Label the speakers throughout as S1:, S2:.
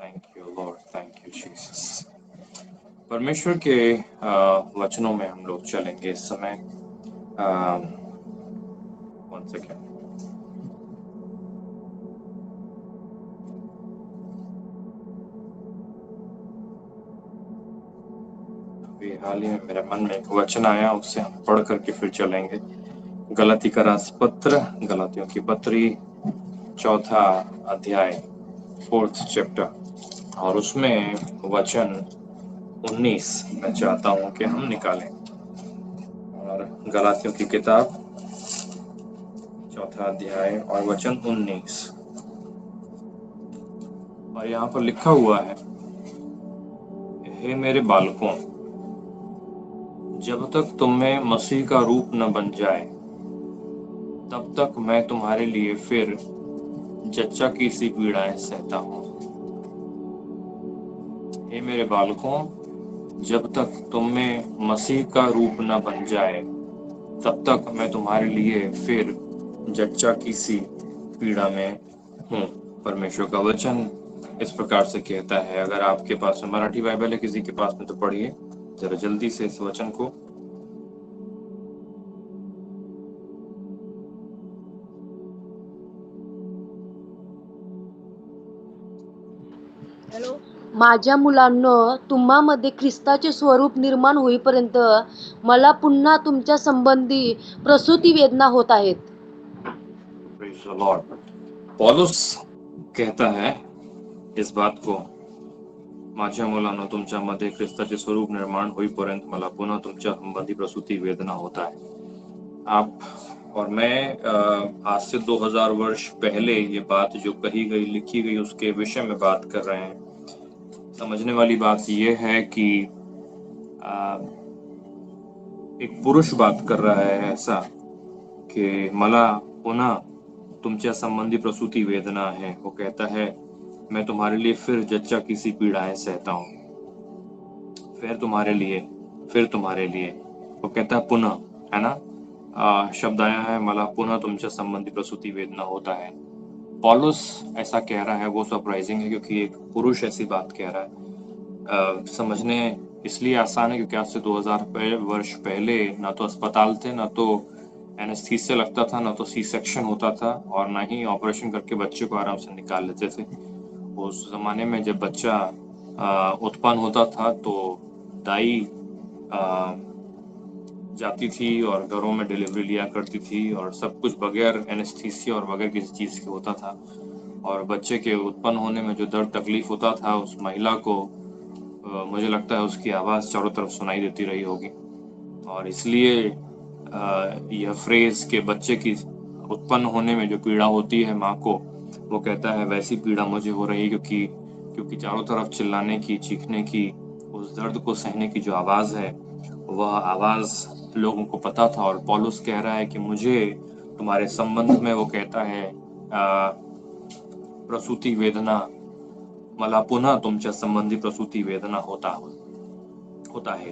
S1: Thank you Lord, thank you Jesus. परमेश्वर के वचनों में हम लोग चलेंगे इस समय। One second. अभी हाल ही में मेरे मन में एक वचन आया, उससे हम पढ़ करके फिर चलेंगे। गलती का रासपत्र, गलतियों की पत्री, 4 अध्याय, 4th चैप्टर, और उसमें वचन 19 मैं चाहता हूं कि हम निकालें। और गलातियों की किताब 4 अध्याय और वचन 19, और यहाँ पर लिखा हुआ है, हे मेरे बालकों, जब तक तुम में मसीह का रूप न बन जाए तब तक मैं तुम्हारे लिए फिर जच्चा की सी पीड़ाएं सहता हूँ। हे मेरे बालकों, जब तक तुम में मसीह का रूप न बन जाए तब तक मैं तुम्हारे लिए फिर जच्चा की सी पीड़ा में हूँ। परमेश्वर का वचन इस प्रकार से कहता है। अगर आपके पास में मराठी बाइबल है किसी के पास में तो पढ़िए जरा जल्दी से इस वचन को।
S2: माझ्या मुलांनो, तुम्हामध्ये ख्रिस्ताचे स्वरूप निर्माण होईपर्यंत मला पुन्हा तुमच्या संबंधी प्रसूती वेदना होत आहेत।
S1: Praise the Lord. पौलुस कहता है इस बात को, माझ्या मुलांनो, तुमच्यामध्ये ख्रिस्ताचे स्वरूप निर्माण होईपर्यंत मला पुन्हा तुमच्या संबंधी प्रसूती वेदना होता है। आप और मैं आज से 2000 वर्ष पहले ये बात जो कही गई, लिखी गई, उसके विषय में बात कर रहे हैं। समझने वाली बात ये है कि एक पुरुष बात कर रहा है ऐसा कि मला पुन्हा तुमच्या संबंधी प्रसूति वेदना है। वो कहता है मैं तुम्हारे लिए फिर जच्चा की सी पीड़ाएं सहता हूँ, फिर तुम्हारे लिए। वो कहता है पुनः, है ना, शब्द आया है, मला पुनः तुमच्या संबंधी प्रसूति वेदना होता है। पौलुस ऐसा कह रहा है, वो सरप्राइजिंग है क्योंकि एक पुरुष ऐसी बात कह रहा है। समझने इसलिए आसान है क्योंकि आज से 2000 वर्ष पहले ना तो अस्पताल थे, ना तो एनेस्थीसिया लगता था, ना तो सी सेक्शन होता था, और ना ही ऑपरेशन करके बच्चे को आराम से निकाल लेते थे। उस जमाने में जब बच्चा उत्पन्न होता था तो दाई जाती थी और घरों में डिलीवरी लिया करती थी, और सब कुछ बगैर एनेस्थीसिया और बगैर किसी चीज़ के होता था। और बच्चे के उत्पन्न होने में जो दर्द तकलीफ होता था उस महिला को, मुझे लगता है उसकी आवाज़ चारों तरफ सुनाई देती रही होगी। और इसलिए यह फ्रेज के बच्चे की उत्पन्न होने में जो पीड़ा होती है माँ को, वो कहता है वैसी पीड़ा मुझे हो रही है क्योंकि चारों तरफ चिल्लाने की, चीखने की, उस दर्द को सहने की जो आवाज़ है, वह आवाज़ लोगों को पता था। और पौलुस कह रहा है कि मुझे तुम्हारे संबंध में, वो कहता है प्रसूति वेदना, मला पुन्हा तुमच्या संबंधी प्रसूति वेदना होता है।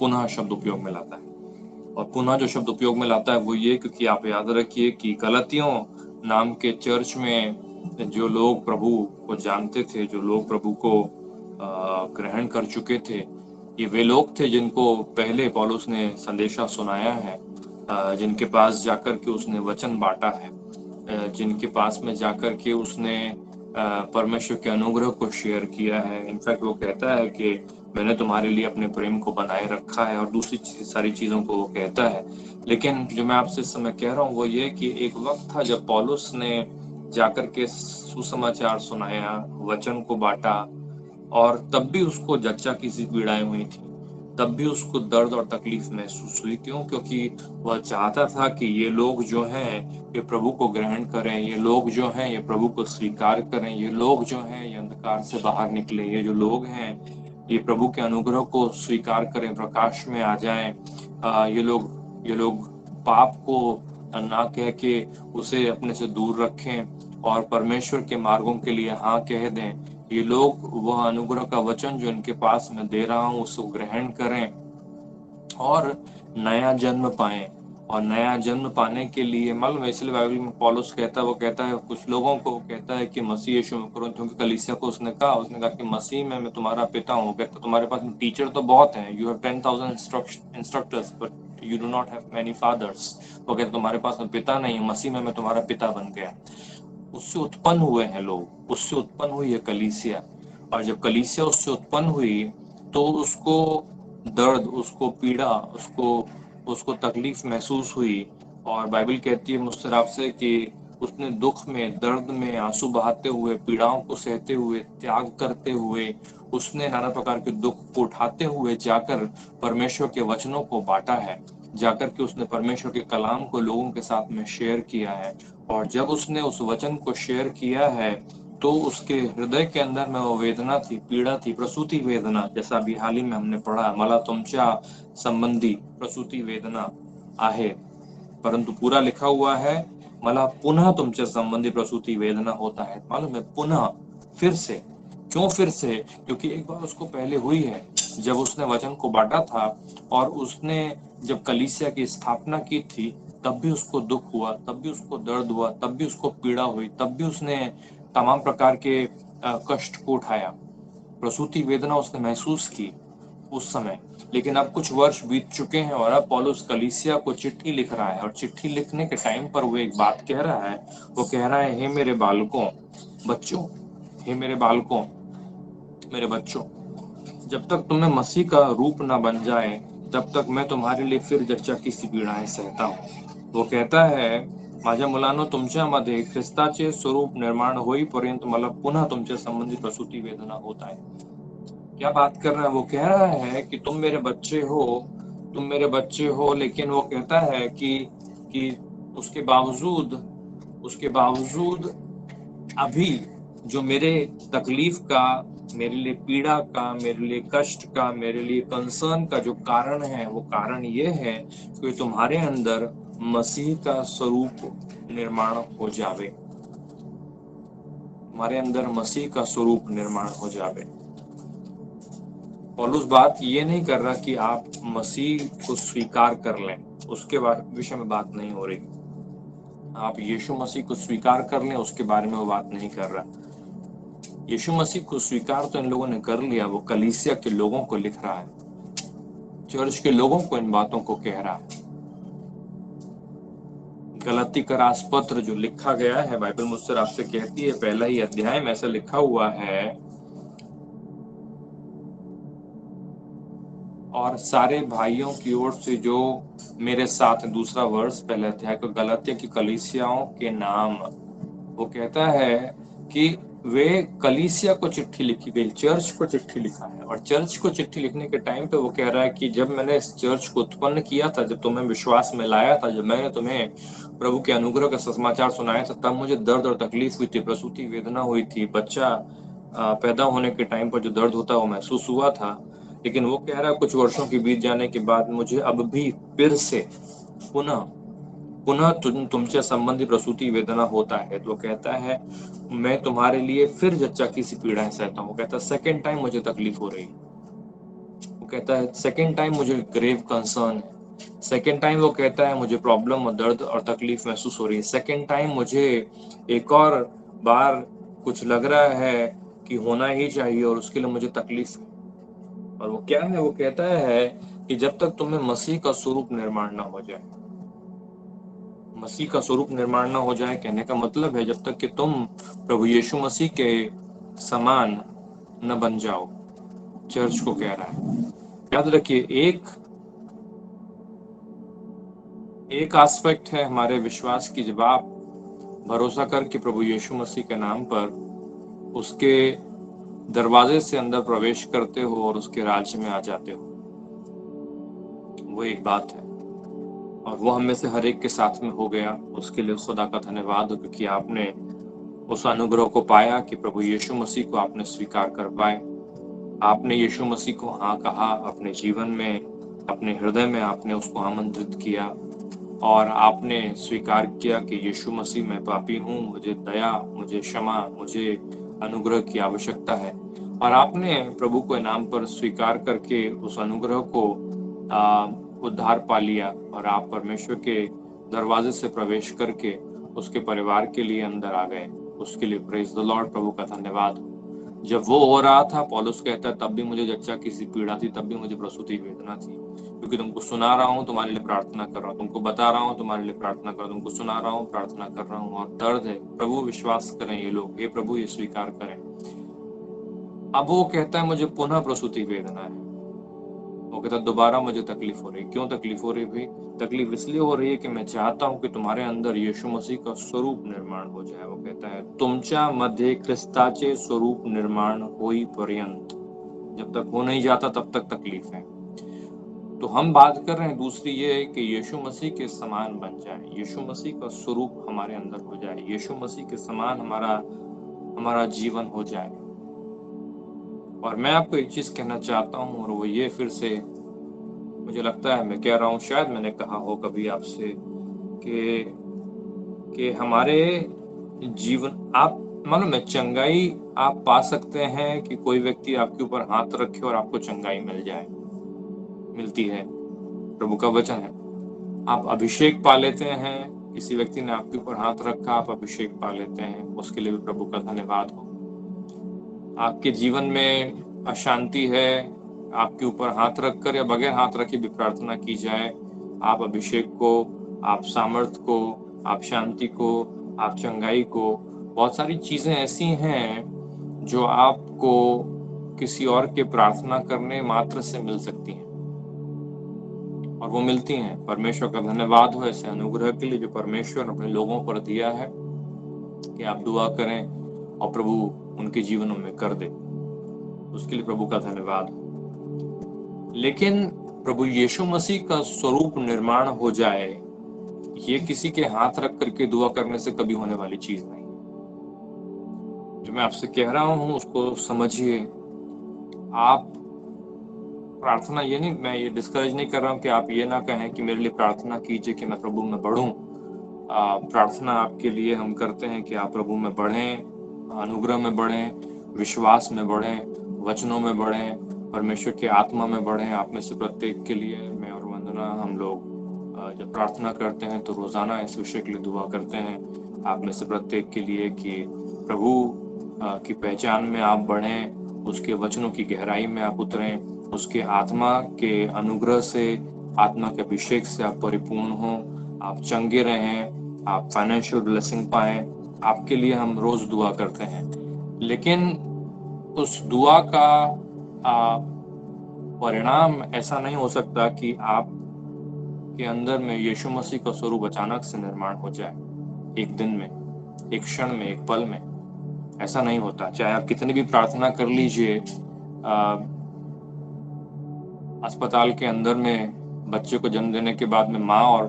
S1: पुनः शब्द उपयोग में लाता है, और पुनः जो शब्द उपयोग में लाता है वो ये, क्योंकि आप याद रखिए कि गलतियों नाम के चर्च में जो लोग प्रभु को जानते थे, जो लोग प्रभु को ग्रहण कर चुके थे, ये वे लोग थे जिनको पहले पौलुस ने संदेशा सुनाया है, जिनके पास जाकर के उसने वचन बांटा है, जिनके पास में जाकर के उसने परमेश्वर के अनुग्रह को शेयर किया है। इनफैक्ट वो कहता है कि मैंने तुम्हारे लिए अपने प्रेम को बनाए रखा है, और दूसरी सारी चीज़ों को वो कहता है। लेकिन जो मैं आपसे इस समय कह रहा हूँ वो ये कि एक वक्त था जब पौलुस ने जाकर के सुसमाचार सुनाया, वचन को बांटा, और तब भी उसको जच्चा की सी पीड़ाएं हुई थी, तब भी उसको दर्द और तकलीफ महसूस हुई। क्यों? क्योंकि वह चाहता था कि ये लोग जो हैं ये प्रभु को ग्रहण करें, ये लोग जो हैं ये प्रभु को स्वीकार करें, ये लोग जो हैं ये अंधकार से बाहर निकले, ये जो लोग हैं ये प्रभु के अनुग्रह को स्वीकार करें, प्रकाश में आ जाएं। ये लोग पाप को ना कह के उसे अपने से दूर रखें और परमेश्वर के मार्गों के लिए हाँ कह दें। ये लोग वह अनुग्रह का वचन जो इनके पास मैं दे रहा हूँ उसको ग्रहण करें और नया जन्म पाएं और नया जन्म पाने के लिए मालूम है, इसलिए बाइबल में पौलुस कहता है, वो कहता है कुछ लोगों को कहता है कि मसीह यीशु में करो, क्योंकि कलीसिया को उसने कहा कि मसीह में मैं तुम्हारा पिता हूँ। कहता तुम्हारे पास टीचर तो बहुत हैं, you have 10,000 instructors but you do not have many fathers. वो कहता तुम्हारे पास में पिता नहीं, मसीह में मैं तुम्हारा पिता बन गया। उससे उत्पन्न हुए हैं लोग, उससे उत्पन्न हुई है कलीसिया। और जब कलीसिया उससे उत्पन्न हुई तो उसको दर्द, उसको पीड़ा, उसको तकलीफ महसूस हुई। और बाइबल कहती है मुस्तराब से कि उसने दुख में, दर्द में आंसू बहाते हुए, पीड़ाओं को सहते हुए, त्याग करते हुए, उसने नाना प्रकार के दुख को उठाते हुए जाकर परमेश्वर के वचनों को बांटा है, जाकर के उसने परमेश्वर के कलाम को लोगों के साथ में शेयर किया है। और जब उसने उस वचन को शेयर किया है तो उसके हृदय के अंदर में वो वेदना थी, पीड़ा थी, प्रसूति वेदना, जैसा अभी हाल ही में हमने पढ़ा, मला तुमच्या संबंधी प्रसूति वेदना आहे। परंतु पूरा लिखा हुआ है मला पुनः तुमच्या संबंधी प्रसूति वेदना होता है। मालूम है, पुनः, फिर से। क्यों फिर से? क्योंकि एक बार उसको पहले हुई है, जब उसने वचन को बांटा था और उसने जब कलीसिया की स्थापना की थी, तब भी उसको दुख हुआ, तब भी उसको दर्द हुआ, तब भी उसको पीड़ा हुई, तब भी उसने तमाम प्रकार के कष्ट को उठाया, प्रसूति वेदना उसने महसूस की उस समय। लेकिन अब कुछ वर्ष बीत चुके हैं और अब पौलुस कलीसिया को चिट्ठी लिख रहा है, और चिट्ठी लिखने के टाइम पर वो एक बात कह रहा है। वो कह रहा है, हे मेरे बालकों, बच्चों, हे मेरे बालकों, मेरे बच्चों, जब तक तुम्हें मसीह का रूप न बन जाए तब तक मैं तुम्हारे लिए फिर जच्चा सी पीडाएं सहता हूँ। वो कहता है, माझ्या मुलांनो, तुमच्यामध्ये ख्रिस्ताचे स्वरूप निर्माण होईपर्यंत मला पुन्हा तुमच्या संबंधी प्रसूति वेदना होता है। क्या बात कर रहा है? वो कह रहा है कि तुम मेरे बच्चे हो, तुम मेरे बच्चे हो, लेकिन वो कहता है कि उसके बावजूद अभी जो मेरे तकलीफ का, मेरे लिए पीड़ा का, मेरे लिए कष्ट का, मेरे लिए कंसर्न का जो कारण है, वो कारण ये है कि तुम्हारे अंदर मसीह का स्वरूप निर्माण हो जावे, तुम्हारे अंदर मसीह का स्वरूप निर्माण हो जावे। पौलुस बात ये नहीं कर रहा कि आप मसीह को स्वीकार कर लें, उसके विषय में बात नहीं हो रही। आप यीशु मसीह को स्वीकार कर लें, उसके बारे में वो बात नहीं कर रहा। यीशु मसीह को स्वीकार तो इन लोगों ने कर लिया, वो कलीसिया के लोगों को लिख रहा है, चर्च के लोगों को इन बातों को कह रहा है। गलती का राजपत्र जो लिखा गया है, बाइबल मुझसे आपसे कहती है, पहला ही अध्याय में ऐसा लिखा हुआ है, और सारे भाइयों की ओर से जो मेरे साथ, दूसरा वर्ष पहले अध्याय को, गलतिया की कलीसियाओं के नाम, वो कहता है कि वे कलीसिया को चिट्ठी लिखी गई, चर्च को चिट्ठी लिखा है। और चर्च को चिट्ठी लिखने के टाइम पे वो कह रहा है कि जब मैंने इस चर्च को उत्पन्न किया था, जब तुम्हें विश्वास में लाया था, जब मैंने तुम्हें प्रभु के अनुग्रह का सुसमाचार सुनाया था, तब मुझे दर्द और तकलीफ हुई थी, प्रसूति वेदना हुई थी, बच्चा पैदा होने के टाइम पर जो दर्द होता है वो महसूस हुआ था। लेकिन वो कह रहा है कुछ वर्षों के बीत जाने के बाद मुझे अब भी फिर से पुनः तुमसे संबंधी प्रसूति वेदना होता है। तो कहता है, मैं तुम्हारे लिए फिर जच्चा की सी पीड़ाएं सहता हूँ। कहता है सेकेंड टाइम मुझे तकलीफ हो रही। वो कहता है सेकेंड टाइम मुझे ग्रेव कंसर्न, सेकेंड टाइम वो कहता है मुझे प्रॉब्लम और दर्द और तकलीफ महसूस हो रही है, सेकेंड टाइम मुझे एक और बार कुछ लग रहा है कि होना ही चाहिए और उसके लिए मुझे तकलीफ। और वो क्या है? वो कहता है कि जब तक तुम्हें मसीह का स्वरूप निर्माण ना हो जाए, मसीह का स्वरूप निर्माण ना हो जाए, कहने का मतलब है जब तक कि तुम प्रभु यीशु मसीह के समान न बन जाओ, चर्च को कह रहा है। याद रखिए, एक एस्पेक्ट है हमारे विश्वास की, जब आप भरोसा करके प्रभु यीशु मसीह के नाम पर उसके दरवाजे से अंदर प्रवेश करते हो और उसके राज्य में आ जाते हो, वो एक बात है। और वो हम में से हर एक के साथ में हो गया, उसके लिए खुदा का धन्यवाद हो, क्योंकि आपने उस अनुग्रह को पाया कि प्रभु यीशु मसीह को आपने स्वीकार कर पाए। आपने यीशु मसीह को हाँ कहा अपने जीवन में, अपने हृदय में आपने उसको आमंत्रित किया और आपने स्वीकार किया कि यीशु मसीह मैं पापी हूँ, मुझे दया, मुझे क्षमा, मुझे अनुग्रह की आवश्यकता है। और आपने प्रभु को नाम पर स्वीकार करके उस अनुग्रह को उद्धार पा लिया और आप परमेश्वर के दरवाजे से प्रवेश करके उसके परिवार के लिए अंदर आ गए, उसके लिए प्रेज द लॉर्ड, प्रभु का धन्यवाद। जब वो हो रहा था, पौलुस कहता है, तब भी मुझे जच्चा की सी पीड़ा थी, तब भी मुझे प्रसूति वेदना थी, क्योंकि तुमको सुना रहा हूँ, तुम्हारे लिए प्रार्थना कर रहा हूँ, तुमको बता रहा हूँ, तुम्हारे लिए प्रार्थना कर रहा हूँ, तुमको सुना रहा हूँ, प्रार्थना कर रहा हूँ, और दर्द है। प्रभु विश्वास करें ये लोग, ये प्रभु ये स्वीकार करें। अब वो कहता है मुझे पुनः प्रसूति वेदना है। वो कहता है दोबारा मुझे तकलीफ हो रही। क्यों तकलीफ हो रही भाई? तकलीफ इसलिए हो रही है कि मैं चाहता हूं कि तुम्हारे अंदर यीशु मसीह का स्वरूप निर्माण हो जाए। वो कहता है तुमच्या मध्ये ख्रिस्ताचे स्वरूप निर्माण होईपर्यंत, जब तक हो नहीं जाता तब तक तकलीफ है। तो हम बात कर रहे हैं दूसरी ये है कि यीशु मसीह के समान बन जाए, यीशु मसीह का स्वरूप हमारे अंदर हो जाए, यीशु मसीह के समान हमारा जीवन हो जाए। और मैं आपको एक चीज कहना चाहता हूं, और वो ये, फिर से मुझे लगता है मैं कह रहा हूँ, शायद मैंने कहा हो कभी आपसे कि हमारे जीवन, आप मालूम है, चंगाई आप पा सकते हैं कि कोई व्यक्ति आपके ऊपर हाथ रखे और आपको चंगाई मिल जाए, मिलती है, प्रभु का वचन है। आप अभिषेक पा लेते हैं, किसी व्यक्ति ने आपके ऊपर हाथ रखा, आप अभिषेक पा लेते हैं, उसके लिए भी प्रभु का धन्यवाद हो। आपके जीवन में अशांति है, आपके ऊपर हाथ रखकर या बगैर हाथ रखे भी प्रार्थना की जाए, आप अभिषेक को, आप सामर्थ को, आप शांति को, आप चंगाई को, बहुत सारी चीजें ऐसी हैं जो आपको किसी और के प्रार्थना करने मात्र से मिल सकती हैं, और वो मिलती हैं। परमेश्वर का धन्यवाद हो ऐसे अनुग्रह के लिए जो परमेश्वर अपने लोगों पर दिया है कि आप दुआ करें और प्रभु उनके जीवनों में कर दे, उसके लिए प्रभु का धन्यवाद। लेकिन प्रभु यीशु मसीह का स्वरूप निर्माण हो जाए, ये किसी के हाथ रख करके दुआ करने से कभी होने वाली चीज नहीं। जो मैं आपसे कह रहा हूं उसको समझिए। आप प्रार्थना, ये नहीं, मैं ये डिस्करेज नहीं कर रहा हूं कि आप ये ना कहें कि मेरे लिए प्रार्थना कीजिए कि मैं प्रभु में बढ़ूं। प्रार्थना आपके लिए हम करते हैं कि आप प्रभु में बढ़ें, अनुग्रह में बढ़ें, विश्वास में बढ़ें, वचनों में बढ़ें, परमेश्वर की आत्मा में बढ़ें। आप में से प्रत्येक के लिए मैं और वंदना, हम लोग जब प्रार्थना करते हैं तो रोजाना इस विषय के लिए दुआ करते हैं, आप में से प्रत्येक के लिए कि प्रभु की पहचान में आप बढ़ें, उसके वचनों की गहराई में आप उतरें, उसके आत्मा के अनुग्रह से, आत्मा के अभिषेक से आप परिपूर्ण हों, आप चंगे रहें, आप फाइनेंशियल ब्लेसिंग पाएं। आपके लिए हम रोज दुआ करते हैं, लेकिन उस दुआ का परिणाम ऐसा नहीं हो सकता कि आप के अंदर में यीशु मसीह का स्वरूप अचानक से निर्माण हो जाए, एक दिन में, एक क्षण में, एक पल में। ऐसा नहीं होता। चाहे आप कितनी भी प्रार्थना कर लीजिए, अस्पताल के अंदर में बच्चे को जन्म देने के बाद में माँ और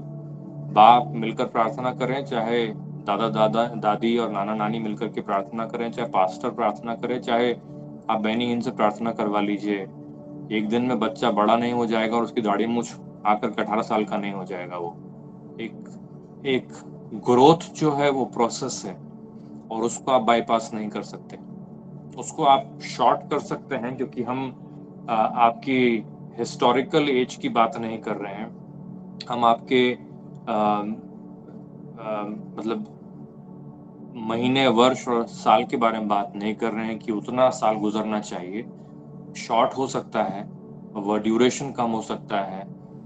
S1: बाप मिलकर प्रार्थना करें, चाहे दादी और नाना नानी मिलकर के प्रार्थना करें, चाहे पास्टर प्रार्थना करे, चाहे आप बहनी से प्रार्थना करवा लीजिए, एक दिन में बच्चा बड़ा नहीं हो जाएगा और उसकी दाढ़ी मूछ आकर 18 साल का नहीं हो जाएगा। वो एक ग्रोथ जो है वो प्रोसेस है, और उसको आप बाईपास नहीं कर सकते। उसको आप शॉर्ट कर सकते हैं, क्योंकि हम आपकी हिस्टोरिकल एज की बात नहीं कर रहे हैं, हम आपके मतलब महीने, वर्ष और साल के बारे में बात नहीं कर रहे हैं कि उतना साल गुजरना चाहिए। शॉर्ट हो सकता है, वह ड्यूरेशन कम हो सकता है,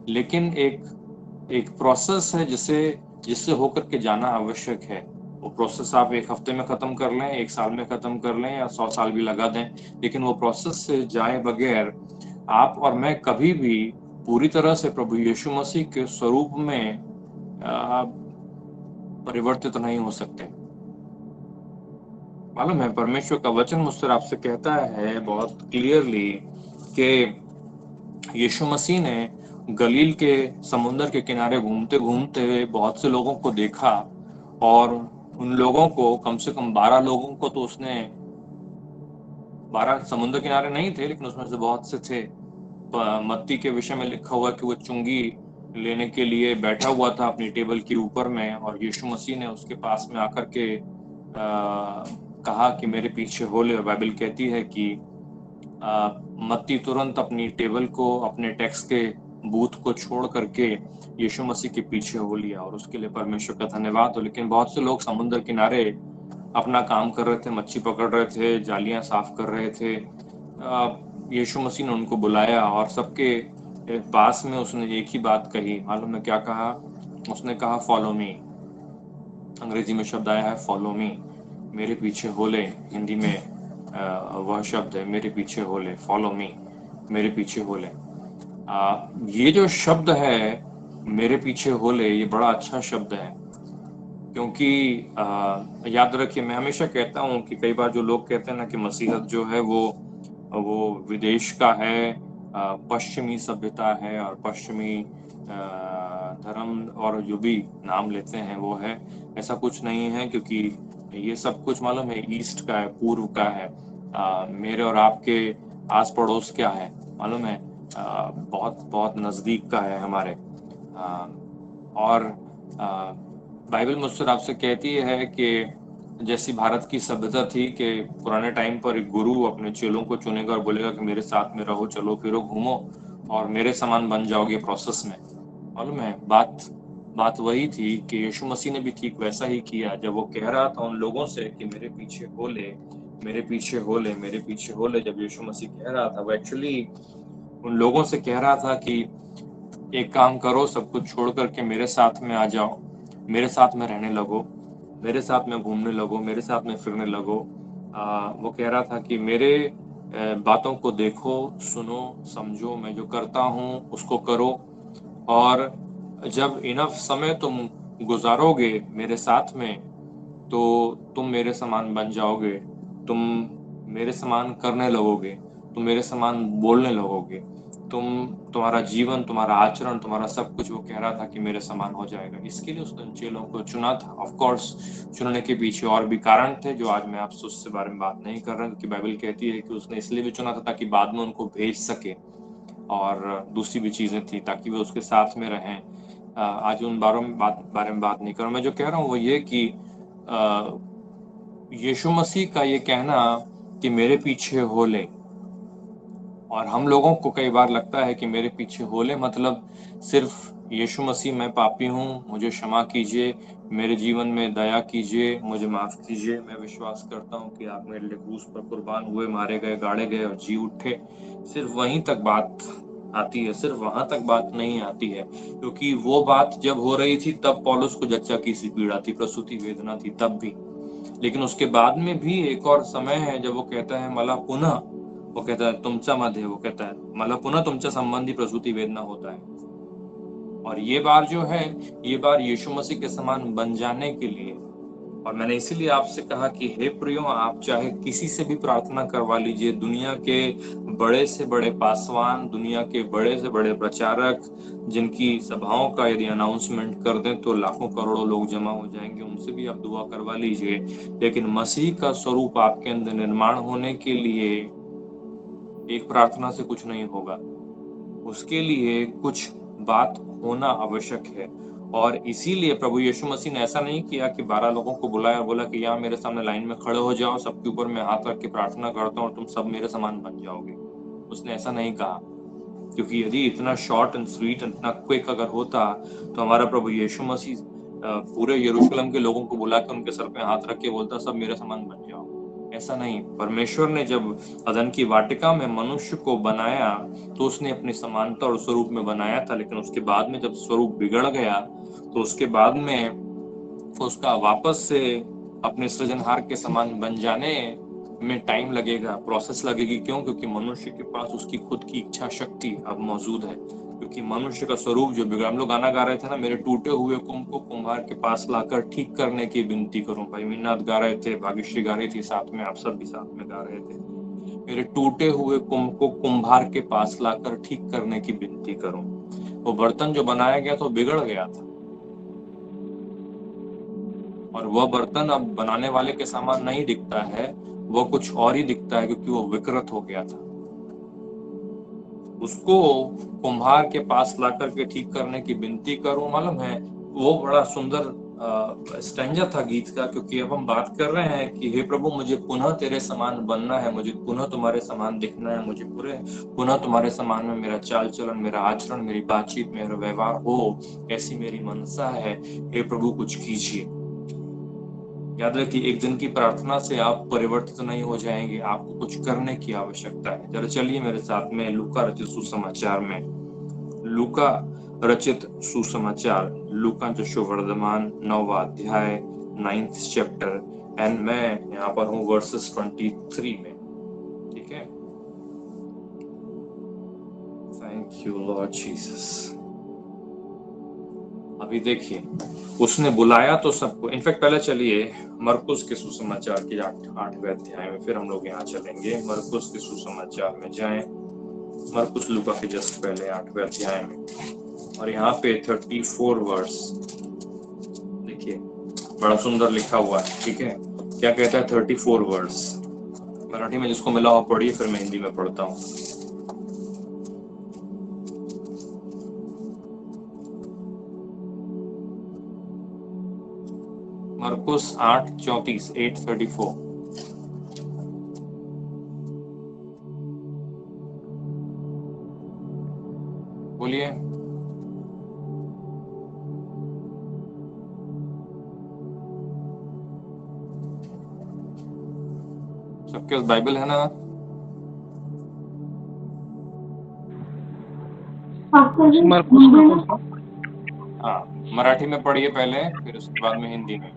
S1: लेकिन एक प्रोसेस है जिससे होकर के जाना आवश्यक है। वो प्रोसेस आप एक हफ्ते में खत्म कर लें, एक साल में खत्म कर लें, या 100 साल भी लगा दें, लेकिन वो प्रोसेस से जाए बगैर आप और मैं कभी भी पूरी तरह से प्रभु यीशु मसीह के स्वरूप में परिवर्तित नहीं हो सकते। मालूम है, परमेश्वर का वचन मुझसे आपसे कहता है बहुत क्लियरली कि यीशु मसीह ने गलील के समुद्र के किनारे घूमते घूमते बहुत से लोगों को देखा, और उन लोगों को, कम से कम 12 लोगों को तो उसने, 12 समुद्र किनारे नहीं थे लेकिन उसमें से बहुत से थे। मत्ती के विषय में लिखा हुआ कि वो चुंगी लेने के लिए बैठा हुआ था अपनी टेबल के ऊपर में, और यीशु मसीह ने उसके पास में आकर के कहा कि मेरे पीछे हो ले। बाइबल कहती है कि मत्ती तुरंत अपनी टेबल को अपने टैक्स के बूथ को छोड़ करके यीशु मसीह के पीछे हो लिया, और उसके लिए परमेश्वर का धन्यवाद हो। लेकिन बहुत से लोग समुद्र किनारे अपना काम कर रहे थे, मच्छी पकड़ रहे थे, जालियां साफ कर रहे थे। यीशु मसीह ने उनको बुलाया और सबके पास में उसने एक ही बात कही, मालूम है क्या कहा? उसने कहा फॉलो मी। अंग्रेजी में शब्द आया है फॉलो मी, मेरे पीछे हो ले। हिंदी में वह शब्द है मेरे पीछे हो ले, फॉलो मी, मेरे पीछे हो ले। ये जो शब्द है मेरे पीछे हो ले, ये बड़ा अच्छा शब्द है, क्योंकि याद रखिए, मैं हमेशा कहता हूँ कि कई बार जो लोग कहते हैं ना कि मसीहत जो है वो विदेश का है, पश्चिमी सभ्यता है और पश्चिमी धर्म और जो भी नाम लेते हैं वो है, ऐसा कुछ नहीं है, क्योंकि ये सब कुछ मालूम है ईस्ट का है, पूर्व का है। मेरे और आपके आस पड़ोस क्या है मालूम है? बहुत बहुत नजदीक का है हमारे। और बाइबल मुझसे आपसे कहती है कि जैसी भारत की सभ्यता थी कि पुराने टाइम पर एक गुरु अपने चेलों को चुनेगा और बोलेगा कि मेरे साथ में रहो, चलो फिरो, घूमो और मेरे समान बन जाओगे प्रोसेस में। मालूम है बात वही थी कि यीशु मसीह ने भी ठीक वैसा ही किया। जब वो कह रहा था उन लोगों से कि मेरे पीछे हो ले, मेरे पीछे हो ले, मेरे पीछे हो ले, जब यीशु मसीह कह रहा था, वो एक्चुअली उन लोगों से कह रहा था कि एक काम करो, सब कुछ छोड़ करके मेरे साथ में आ जाओ, मेरे साथ में रहने लगो, मेरे साथ में घूमने लगो, मेरे साथ में फिरने लगो। वो कह रहा था कि मेरे बातों को देखो, सुनो, समझो, मैं जो करता हूँ उसको करो, और जब इनफ समय तुम गुजारोगे मेरे साथ में तो तुम मेरे समान बन जाओगे, तुम मेरे समान करने लगोगे, तुम मेरे समान बोलने लगोगे, तुम्हारा जीवन, तुम्हारा आचरण, तुम्हारा सब कुछ, वो कह रहा था कि मेरे समान हो जाएगा। इसके लिए उसने चेलों को चुना था। ऑफ कोर्स चुनने के पीछे और भी कारण थे जो आज मैं आपसे उससे बारे में बात नहीं कर रहा, क्योंकि बाइबल कहती है कि उसने इसलिए भी चुना था ताकि बाद में उनको भेज सके, और दूसरी भी चीजें थी ताकि वे उसके साथ में रहें। आज उन बारे में बात नहीं कर रहा। मैं जो कह रहा हूँ वो ये कि यीशु मसीह का ये कहना कि मेरे पीछे हो ले, और हम लोगों को कई बार लगता है कि मेरे पीछे हो ले मतलब सिर्फ यीशु मसीह मैं पापी हूँ, मुझे क्षमा कीजिए, मेरे जीवन में दया कीजिए, मुझे माफ कीजिए, मैं विश्वास करता हूँ कि आप मेरे लिए क्रूस पर कुर्बान हुए, मारे गए, गाड़े गए और जी उठे। सिर्फ वहीं तक बात आती है, सिर्फ वहां तक बात नहीं आती है, क्योंकि वो बात जब हो रही थी तब पौलुस को जच्चा की सी पीड़ा थी, प्रसूति वेदना थी तब भी। लेकिन उसके बाद में भी एक और समय है जब वो कहता है मला पुनः, वो कहता है तुमच्या मध्ये, वो कहता है मला पुनः तुमच्या संबंधी प्रसूति वेदना होता है। और ये बार जो है, ये बार यीशु मसीह के समान बन जाने के लिए। और मैंने इसीलिए आपसे कहा कि हे प्रियो, आप चाहे किसी से भी प्रार्थना करवा लीजिए, दुनिया के बड़े से बड़े पासवान, दुनिया के बड़े से बड़े प्रचारक, जिनकी सभाओं का यदि अनाउंसमेंट कर दें तो लाखों करोड़ों लोग जमा हो जाएंगे, उनसे भी आप दुआ करवा लीजिए। लेकिन मसीह का स्वरूप आपके अंदर निर्माण होने के लिए एक प्रार्थना से कुछ नहीं होगा, उसके लिए कुछ बात होना आवश्यक है। और इसीलिए प्रभु यीशु मसीह ने ऐसा नहीं किया कि 12 लोगों को बुलाया, बोला कि यहाँ मेरे सामने लाइन में खड़े हो जाओ, सबके ऊपर मैं हाथ रख के प्रार्थना करता हूँ और तुम सब मेरे समान बन जाओगे। उसने ऐसा नहीं कहा, क्योंकि यदि इतना शॉर्ट एंड स्वीट, इतना क्विक अगर होता तो हमारा प्रभु यीशु मसीह पूरे यरूशलेम के लोगों को बुला के उनके सर पे हाथ रख के बोलता सब मेरे समान बन जाओ। ऐसा नहीं, परमेश्वर ने जब अदन की वाटिका में मनुष्य को बनाया तो उसने अपनी समानता और स्वरूप में बनाया था, लेकिन उसके बाद में जब स्वरूप बिगड़ गया तो उसके बाद में उसका वापस से अपने सृजनहार के समान बन जाने में टाइम लगेगा, प्रोसेस लगेगी। क्यों? क्योंकि मनुष्य के पास उसकी खुद की इच्छा शक्ति अब मौजूद है, क्योंकि मनुष्य का स्वरूप जो बिगड़ा। हम लोग गाना गा रहे थे ना, मेरे टूटे हुए कुंभ को कुम्हार के पास लाकर ठीक करने की विनती करूं। भाई मीनाथ गा रहे थे, भाग्यश्री गा रही थी साथ में, आप सब भी साथ में गा रहे थे, मेरे टूटे हुए कुंभ को कुम्हार के पास लाकर ठीक करने की विनती करूं। वो बर्तन जो बनाया गया था वो बिगड़ गया था, और वह बर्तन अब बनाने वाले के समान नहीं दिखता है, वह कुछ और ही दिखता है, क्योंकि वो विकृत हो गया था। उसको कुम्हार के पास लाकर के ठीक करने की विनती करूं, मालूम है वो बड़ा सुंदर स्टैंजा था गीत का, क्योंकि अब हम बात कर रहे हैं कि हे प्रभु मुझे पुनः तेरे समान बनना है, मुझे पुनः तुम्हारे समान दिखना है, मुझे पूरे पुनः तुम्हारे समान में मेरा चाल चलन, मेरा आचरण, मेरी बातचीत, मेरा व्यवहार हो, ऐसी मेरी मनसा है। हे प्रभु कुछ कीजिए। याद रखिए, एक दिन की प्रार्थना से आप परिवर्तित नहीं हो जाएंगे, आपको कुछ करने की आवश्यकता है। जरा चलिए मेरे साथ में लूका रचित सुसमाचार में, लूका रचित सुसमाचार, लूका जो शुभवर्धमान 9वां अध्याय 9th चैप्टर, एंड मैं यहाँ पर हूँ वर्सेस 23 में। ठीक है, थैंक यू लॉर्ड जीसस। अभी देखिए, उसने बुलाया तो सबको। इनफैक्ट पहले चलिए मरकुस के सुसमाचार के 8वें अध्याय में, फिर हम लोग यहाँ चलेंगे। मरकुस के सुसमाचार में जाएं, मरकुस लूका के जस्ट पहले 8वें अध्याय में, और यहाँ पे 34 वर्स देखिए, बड़ा सुंदर लिखा हुआ है। ठीक है, क्या कहता है 34 वर्स? मराठी में जिसको मिला हो पढ़िए, फिर मैं हिंदी में पढ़ता हूँ। मरकुस 8:34, 8:34 बोलिए। सबके पास बाइबल है ना? हाँ, मराठी में पढ़िए पहले, फिर उसके बाद में हिंदी में।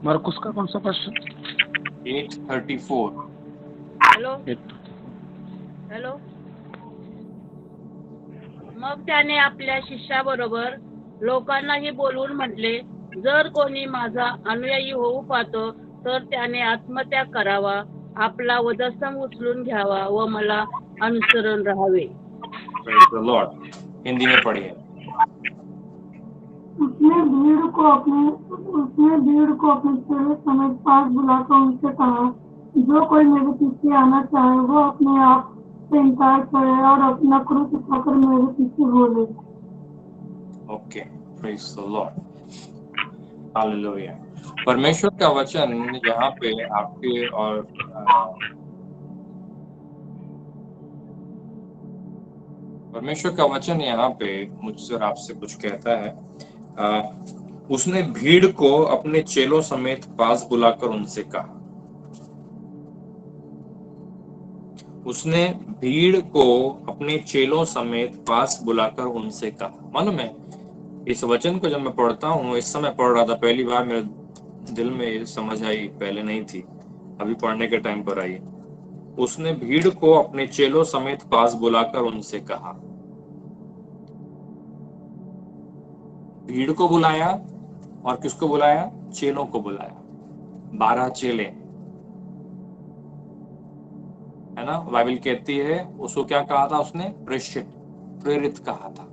S3: मरकुस का कौन सा क्वेश्चन?
S1: 8:34।
S4: Hello hello. मग त्याने आपल्या शिष्याबरोबर लोकांनाही बोलवून म्हटले, जर कोणी माझा अनुयायी होऊ पाहतो तर त्याने आत्मत्याग करावा, आपला वधस्तंभ उचलून घ्यावा व मला अनुसरण राहावे.
S1: Praise the Lord. हिंदी में पढ़िए।
S5: उसने भीड़ को अपने चेले समेत पास बुलाकर उनसे कहा, जो कोई मेरे पीछे आना चाहे वो अपने आप से इनकार करे और अपना क्रूस उठाकर मेरे पीछे बोले।
S1: Okay, praise the Lord, hallelujah. परमेश्वर का वचन यहाँ पे आपके और परमेश्वर का वचन यहाँ पे मुझसे और आपसे कुछ कहता है। उसने भीड़ को अपने चेलों समेत पास बुलाकर उनसे कहा, उसने भीड़ को अपने चेलों समेत पास बुलाकर उनसे कहा। मालूम है, इस वचन को जब मैं पढ़ता हूँ, इस समय पढ़ रहा था पहली बार, मेरे दिल में समझ आई, पहले नहीं थी, अभी पढ़ने के टाइम पर आई। उसने भीड़ को अपने चेलों समेत पास बुलाकर उनसे कहा। भीड़ को बुलाया और किसको बुलाया? चेलों को बुलाया। 12 चेले है ना, बाइबल कहती है। उसको क्या कहा था उसने? प्रेरित कहा था।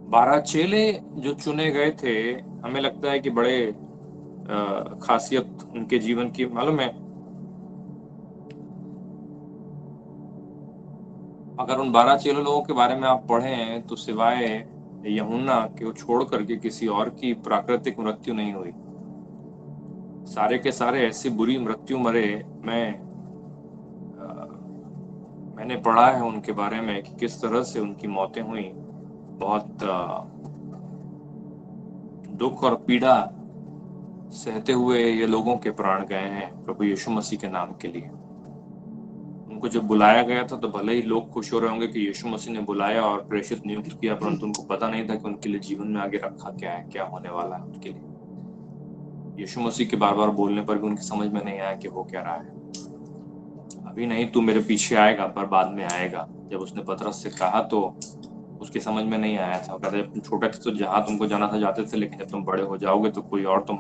S1: 12 चेले जो चुने गए थे, हमें लगता है कि बड़े खासियत उनके जीवन की। मालूम है, अगर उन 12 चेले लोगों के बारे में आप पढ़ें तो सिवाय यूहन्ना के छोड़ करके किसी और की प्राकृतिक मृत्यु नहीं हुई। सारे के सारे ऐसी बुरी मृत्यु मरे। मैंने पढ़ा है उनके बारे में कि किस तरह से उनकी मौतें हुई। बहुत दुख और पीड़ा सहते हुए ये लोगों के प्राण गए हैं प्रभु यीशु मसीह के नाम के लिए। उनको जब बुलाया गया था तो भले ही लोग खुश हो रहे होंगे कि यीशु मसीह ने बुलाया और प्रेषित नियुक्त किया, परंतु उनको पता नहीं था कि उनके लिए जीवन में आगे रखा क्या है, क्या होने वाला है उनके लिए। यीशु मसीह के बार बार बोलने पर भी उनकी समझ में नहीं आया कि वो क्या रहा है। अभी नहीं, तू मेरे पीछे आएगा, पर बाद में आएगा। जब उसने पतरस से कहा तो उसकी समझ में नहीं आया था। कहते जब तुम छोटे थे तो जहां तुमको जाना था जाते थे, लेकिन जब तुम बड़े हो जाओगे तो कोई और तुम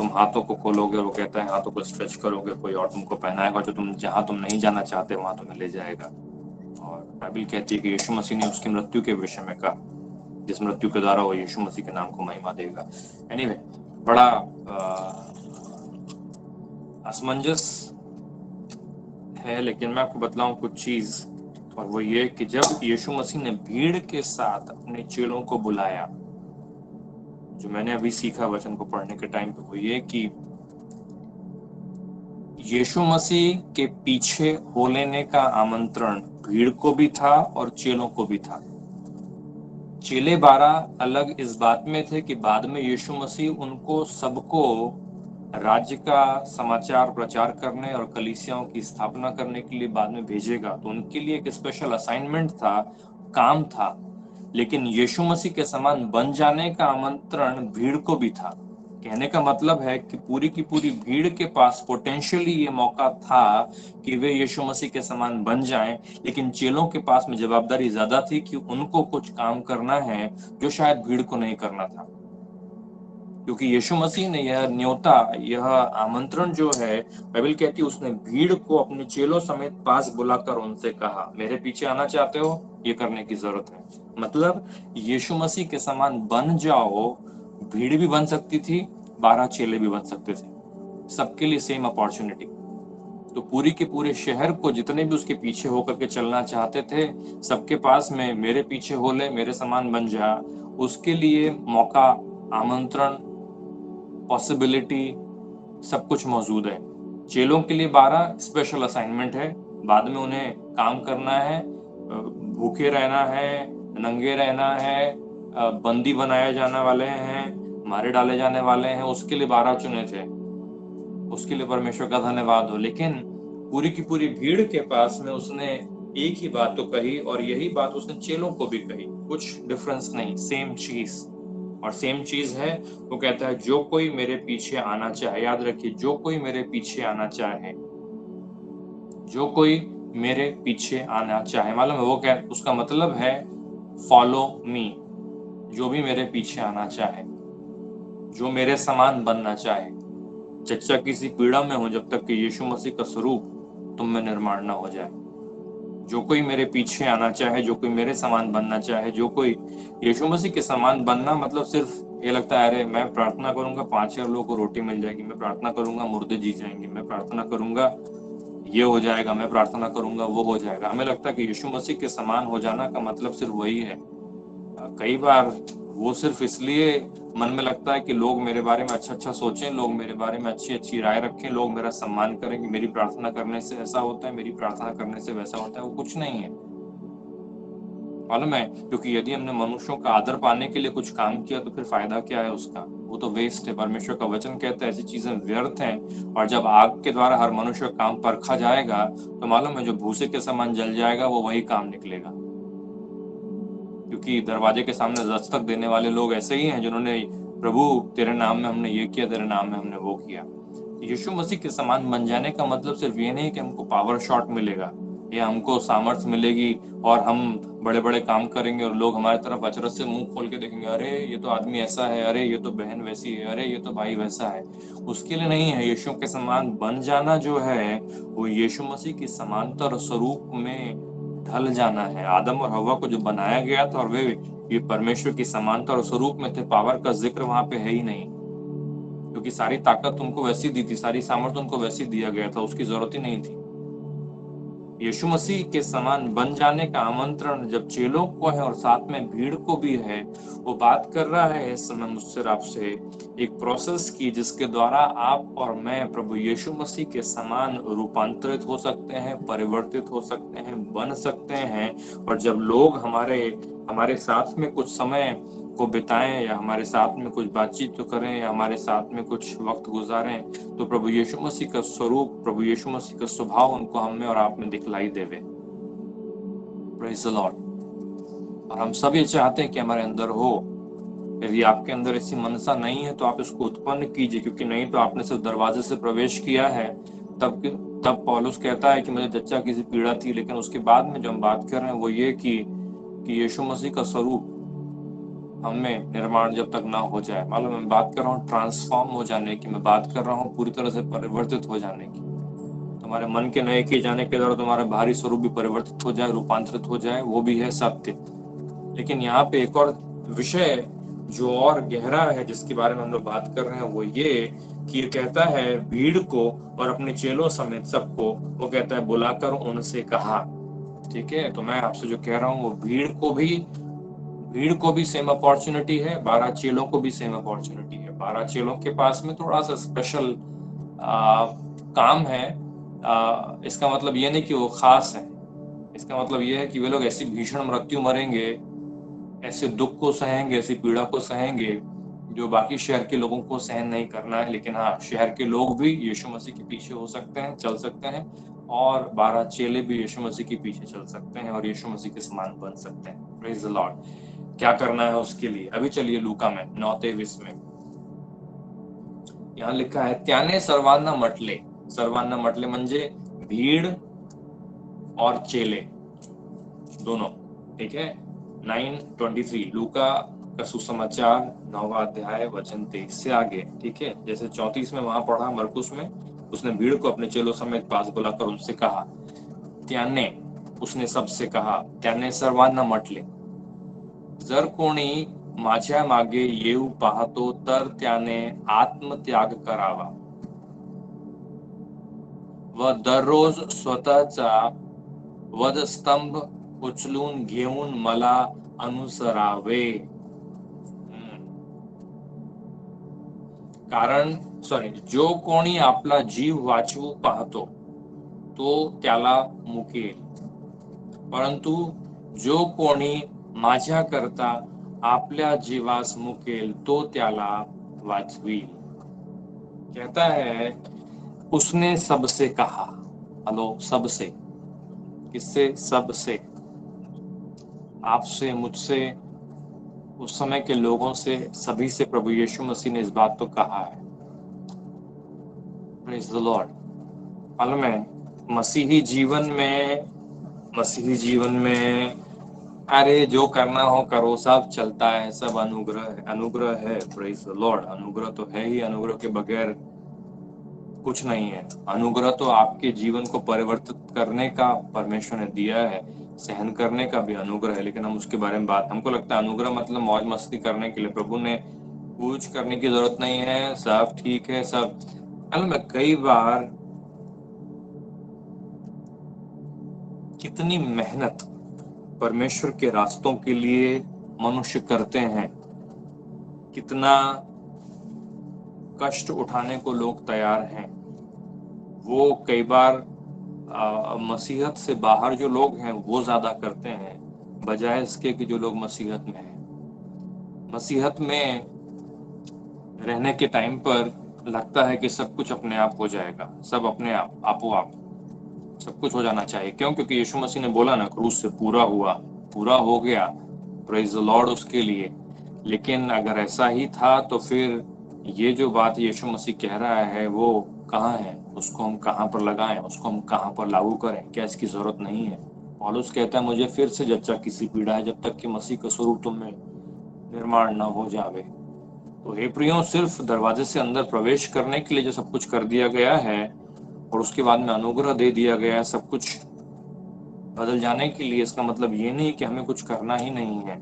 S1: हाथों को खोलोगे, और वो कहता है हाथों को स्ट्रेच करोगे, कोई और तुमको पहनाएगा, जो जहां तुम नहीं जाना चाहते वहां तुम्हें ले जाएगा। और बाइबल कहती है कि यीशु मसीह ने उसकी मृत्यु के विषय में कहा जिस मृत्यु के द्वारा वो यीशु मसीह के नाम को महिमा देगा। एनीवे, बड़ा असमंजस है, लेकिन मैं आपको बतलाऊं कुछ चीज, और वो ये कि जब यीशु मसीह ने भीड़ के साथ अपने चेलों को बुलाया, जो मैंने अभी सीखा वचन को पढ़ने के टाइम पे, वो ये कि यीशु मसीह के पीछे हो लेने का आमंत्रण भीड़ को भी था और चेलों को भी था। चेले 12 अलग इस बात में थे कि बाद में यीशु मसीह उनको सबको राज्य का समाचार प्रचार करने और कलीसियाओं की स्थापना करने के लिए बाद में भेजेगा, तो उनके लिए एक स्पेशल असाइनमेंट था, काम था। लेकिन यीशु मसीह के समान बन जाने का आमंत्रण भीड़ को भी था। कहने का मतलब है कि पूरी की पूरी भीड़ के पास पोटेंशियली ये मौका था कि वे यीशु मसीह के समान बन जाएं, लेकिन चेलों के पास में जवाबदारी ज्यादा थी कि उनको कुछ काम करना है जो शायद भीड़ को नहीं करना था। क्योंकि यीशु मसीह ने यह न्योता, यह आमंत्रण जो है, बाइबल कहती है उसने भीड़ को अपने चेलों समेत पास बुलाकर उनसे कहा, मेरे पीछे आना चाहते हो, ये करने की जरूरत है। मतलब यीशु मसीह के समान बन जाओ। भीड़ भी बन सकती थी, 12 चेले भी बन सकते थे, सबके लिए सेम अपॉर्चुनिटी। तो पूरी के पूरे शहर को जितने भी उसके पीछे होकर के चलना चाहते थे, सबके पास में मेरे पीछे हो ले, मेरे समान बन जा, उसके लिए मौका, आमंत्रण, पॉसिबिलिटी, सब कुछ मौजूद है। चेलों के लिए 12 स्पेशल असाइनमेंट है, बाद में उन्हें काम करना है, भूखे रहना है, नंगे रहना है, बंदी बनाए जाने वाले हैं, मारे डाले जाने वाले हैं, उसके लिए 12 चुने थे। उसके लिए परमेश्वर का धन्यवाद हो। लेकिन पूरी की पूरी भीड़ के पास में उसने एक ही बात तो कही, और यही बात उसने चेलों को भी कही, कुछ डिफरेंस नहीं, सेम चीज। और सेम चीज है, वो कहता है जो कोई मेरे पीछे आना चाहे, याद रखिए, जो कोई मेरे पीछे आना चाहे, जो कोई मेरे पीछे आना चाहे, मालूम है वो क्या, उसका मतलब है फॉलो मी। जो भी मेरे पीछे आना चाहे, जो मेरे समान बनना चाहे। चच्चा किसी पीड़ा में हो जब तक कि यीशु मसीह का स्वरूप तुम में निर्माण ना हो जाए। जो कोई मेरे पीछे आना चाहे, जो कोई मेरे समान बनना चाहे, जो कोई यीशु मसीह के समान बनना मतलब सिर्फ ये लगता है, अरे मैं प्रार्थना करूंगा 5,000 लोगों को रोटी मिल जाएगी, मैं प्रार्थना करूंगा मुर्दे जी जाएंगे, मैं प्रार्थना करूंगा ये हो जाएगा, मैं प्रार्थना करूंगा वो हो जाएगा। हमें लगता है कि यीशु मसीह के समान हो जाना का मतलब सिर्फ वही है। कई बार वो सिर्फ इसलिए मन में लगता है कि लोग मेरे बारे में अच्छा अच्छा सोचें, लोग मेरे बारे में अच्छी अच्छी राय रखें, लोग मेरा सम्मान करें कि मेरी प्रार्थना करने से ऐसा होता है, मेरी प्रार्थना करने से वैसा होता है। वो कुछ नहीं है, मालूम है, क्योंकि यदि हमने मनुष्यों का आदर पाने के लिए कुछ काम किया तो फिर फायदा क्या है उसका, वो तो वेस्ट है। परमेश्वर का वचन कहता है ऐसी चीजें व्यर्थ हैं। और जब आग के द्वारा हर मनुष्य का काम परखा जाएगा तो मालूम है जो भूसे के समान जल जाएगा वो वही काम निकलेगा। क्योंकि दरवाजे के सामने दस्तक देने वाले लोग ऐसे ही हैं जिन्होंने प्रभु तेरे नाम में हमने ये किया, तेरे नाम में हमने वो किया। यीशु मसीह के समान बन जाने का मतलब सिर्फ ये नहीं कि हमको पावर शॉट मिलेगा या हमको सामर्थ्य मिलेगी और हम बड़े बड़े काम करेंगे और लोग हमारी तरफ अचरज से मुंह खोल के देखेंगे, अरे ये तो आदमी ऐसा है, अरे ये तो बहन वैसी है, अरे ये तो भाई वैसा है। उसके लिए नहीं है। यीशु के समान बन जाना जो है वो यीशु मसीह की समानता और स्वरूप में ढल जाना है। आदम और हव्वा को जो बनाया गया था और वे ये परमेश्वर की समानता और स्वरूप में थे, पावर का जिक्र वहां पे है ही नहीं, क्योंकि सारी ताकत उनको वैसी दी थी, सारी सामर्थ्य उनको वैसी दिया गया था, उसकी जरूरत ही नहीं थी। यीशु मसीह के समान बन जाने का आमंत्रण जब चेलों को है और साथ में भीड़ को भी है, वो बात कर रहा है इस समय मुझसे आपसे एक प्रोसेस की जिसके द्वारा आप और मैं प्रभु यीशु मसीह के समान रूपांतरित हो सकते हैं, परिवर्तित हो सकते हैं, बन सकते हैं। और जब लोग हमारे साथ में कुछ समय को बिताएं या हमारे साथ में कुछ बातचीत तो करें या हमारे साथ में कुछ वक्त गुजारें, तो प्रभु यीशु मसीह का स्वरूप, प्रभु यीशु मसीह का स्वभाव उनको हम में और आप में दिखलाई देवे। Praise the Lord. और हम सब ये चाहते हैं कि हमारे अंदर हो। यदि आपके अंदर ऐसी मनसा नहीं है तो आप इसको उत्पन्न कीजिए, क्योंकि नहीं तो आपने सिर्फ दरवाजे से प्रवेश किया है। तब पौलुस कहता है कि मुझे जच्चा किसी पीड़ा थी, लेकिन उसके बाद में जो हम बात कर रहे हैं वो ये कि यीशु मसीह का स्वरूप हमें निर्माण जब तक ना हो जाए, मालूम मैं बात कर रहा हूँ ट्रांसफॉर्म हो जाने की, मैं बात कर रहा हूँ पूरी तरह से परिवर्तित हो जाने की। तुम्हारे मन के नए किए जाने के द्वारा तुम्हारा बाहरी स्वरूप भी परिवर्तित हो जाए, रूपांतरित हो जाए, वो भी है सत्य। लेकिन यहाँ पे एक और विषय जो और गहरा है, जिसके बारे में हम लोग बात कर रहे हैं, वो ये कि ये कहता है भीड़ को और अपने चेलों समेत सबको, वो कहता है बुलाकर उनसे कहा। ठीक है, तो मैं आपसे जो कह रहा हूँ वो भीड़ को भी सेम अपॉर्चुनिटी है, 12 चेलों को भी सेम अपॉर्चुनिटी है। 12 चेलों के पास में थोड़ा सा स्पेशल काम है। इसका मतलब ये नहीं कि वो खास है, इसका मतलब ये है कि वे लोग ऐसी भीषण मृत्यु मरेंगे, ऐसे दुख को सहेंगे, ऐसी पीड़ा को सहेंगे जो बाकी शहर के लोगों को सहन नहीं करना है। लेकिन हाँ, शहर के लोग भी यीशु मसीह के पीछे हो सकते हैं, चल सकते हैं, और 12 चेले भी यीशु मसीह के पीछे चल सकते हैं और यीशु मसीह के समान बन सकते हैं। Praise the Lord. क्या करना है उसके लिए? अभी चलिए लूका में 9:23 में यहाँ लिखा है, त्याने सर्वांना म्हटले। सर्वांना म्हटले म्हणजे भीड़ और चेले दोनों। ठीक है, 9:23 लूका का सुसमाचार 9वां अध्याय वचन 23 से आगे। ठीक है, जैसे 34 में वहां पढ़ा मरकुस में, उसने भीड़ को अपने चेलों समेत पास बुलाकर उनसे कहा, त्याने, उसने सबसे कहा, त्याने सर्वांना म्हटले, जर कोणी माझ्या मागे येऊ पाहतो तर त्याने आत्मत्याग करावा व दररोज स्वतःचा वधस्तंभ उचलून घेऊन मला अनुसरावे। कारण जो कोणी आपला जीव वाचवू पाहतो तो त्याला मुकेल, परंतु जो कोणी माझ्याकरता आपल्या जीवास मुकेल तो त्याला वाचवील। कहता है उसने सबसे कहा। हेलो, सबसे, किससे? सबसे, आपसे, मुझसे, उस समय के लोगों से, सभी से प्रभु यीशु मसीह ने इस बात को कहा है। Praise the Lord. मालूम है, मसीही जीवन में अरे जो करना हो करो, सब चलता है, सब अनुग्रह है, अनुग्रह है। Praise the Lord. अनुग्रह तो है ही, अनुग्रह के बगैर कुछ नहीं है। अनुग्रह तो आपके जीवन को परिवर्तित करने का परमेश्वर ने दिया है, सहन करने का भी अनुग्रह है, लेकिन हम उसके बारे में बात, हमको लगता है अनुग्रह मतलब मौज मस्ती करने के लिए। प्रभु ने कुछ करने की जरूरत नहीं है, सब ठीक है, सब। कई बार कितनी मेहनत परमेश्वर के रास्तों के लिए मनुष्य करते हैं, कितना कष्ट उठाने को लोग तैयार हैं। वो कई बार मसीहत से बाहर जो लोग हैं वो ज्यादा करते हैं, बजाय इसके कि जो लोग मसीहत में हैं। मसीहत में रहने के टाइम पर लगता है कि सब कुछ अपने आप हो जाएगा, सब अपने आप, आपो आप सब कुछ हो जाना चाहिए। क्यों? क्योंकि यीशु मसीह ने बोला ना, क्रूस से पूरा हुआ, पूरा हो गया। प्रेज द लॉर्ड उसके लिए। लेकिन अगर ऐसा ही था तो फिर ये जो बात यीशु मसीह कह रहा है वो कहाँ है? उसको हम कहाँ पर लगाएं? उसको हम कहाँ पर लागू करें? क्या इसकी जरूरत नहीं है? पौलुस कहता है, मुझे फिर से जच्चा किसी पीड़ा है, जब तक कि मसीह का स्वरूप तुम में निर्माण न हो जावे। तो हे प्रियो, सिर्फ दरवाजे से अंदर प्रवेश करने के लिए जो सब कुछ कर दिया गया है और उसके बाद में अनुग्रह दे दिया गया है सब कुछ बदल जाने के लिए, इसका मतलब ये नहीं कि हमें कुछ करना ही नहीं है।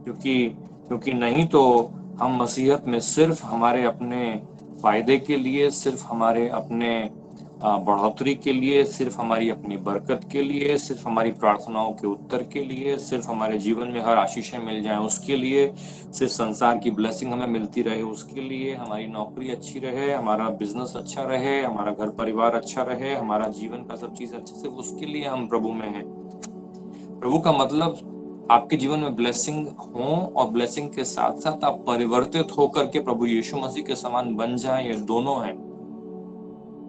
S1: क्योंकि नहीं तो हम मसीहत में सिर्फ हमारे अपने फायदे के लिए, सिर्फ हमारे अपने बढ़ोतरी के लिए, सिर्फ हमारी अपनी बरकत के लिए, सिर्फ हमारी प्रार्थनाओं के उत्तर के लिए, सिर्फ हमारे जीवन में हर आशीषें मिल जाएं उसके लिए, सिर्फ संसार की ब्लेसिंग हमें मिलती रहे उसके लिए, हमारी नौकरी अच्छी रहे, हमारा बिजनेस अच्छा रहे, हमारा घर परिवार अच्छा रहे, हमारा जीवन का सब चीज अच्छे से, उसके लिए हम प्रभु में हैं। प्रभु का मतलब आपके जीवन में ब्लेसिंग हो और ब्लेसिंग के साथ साथ आप परिवर्तित होकर के प्रभु यीशु मसीह के समान बन जाएं, ये दोनों हैं।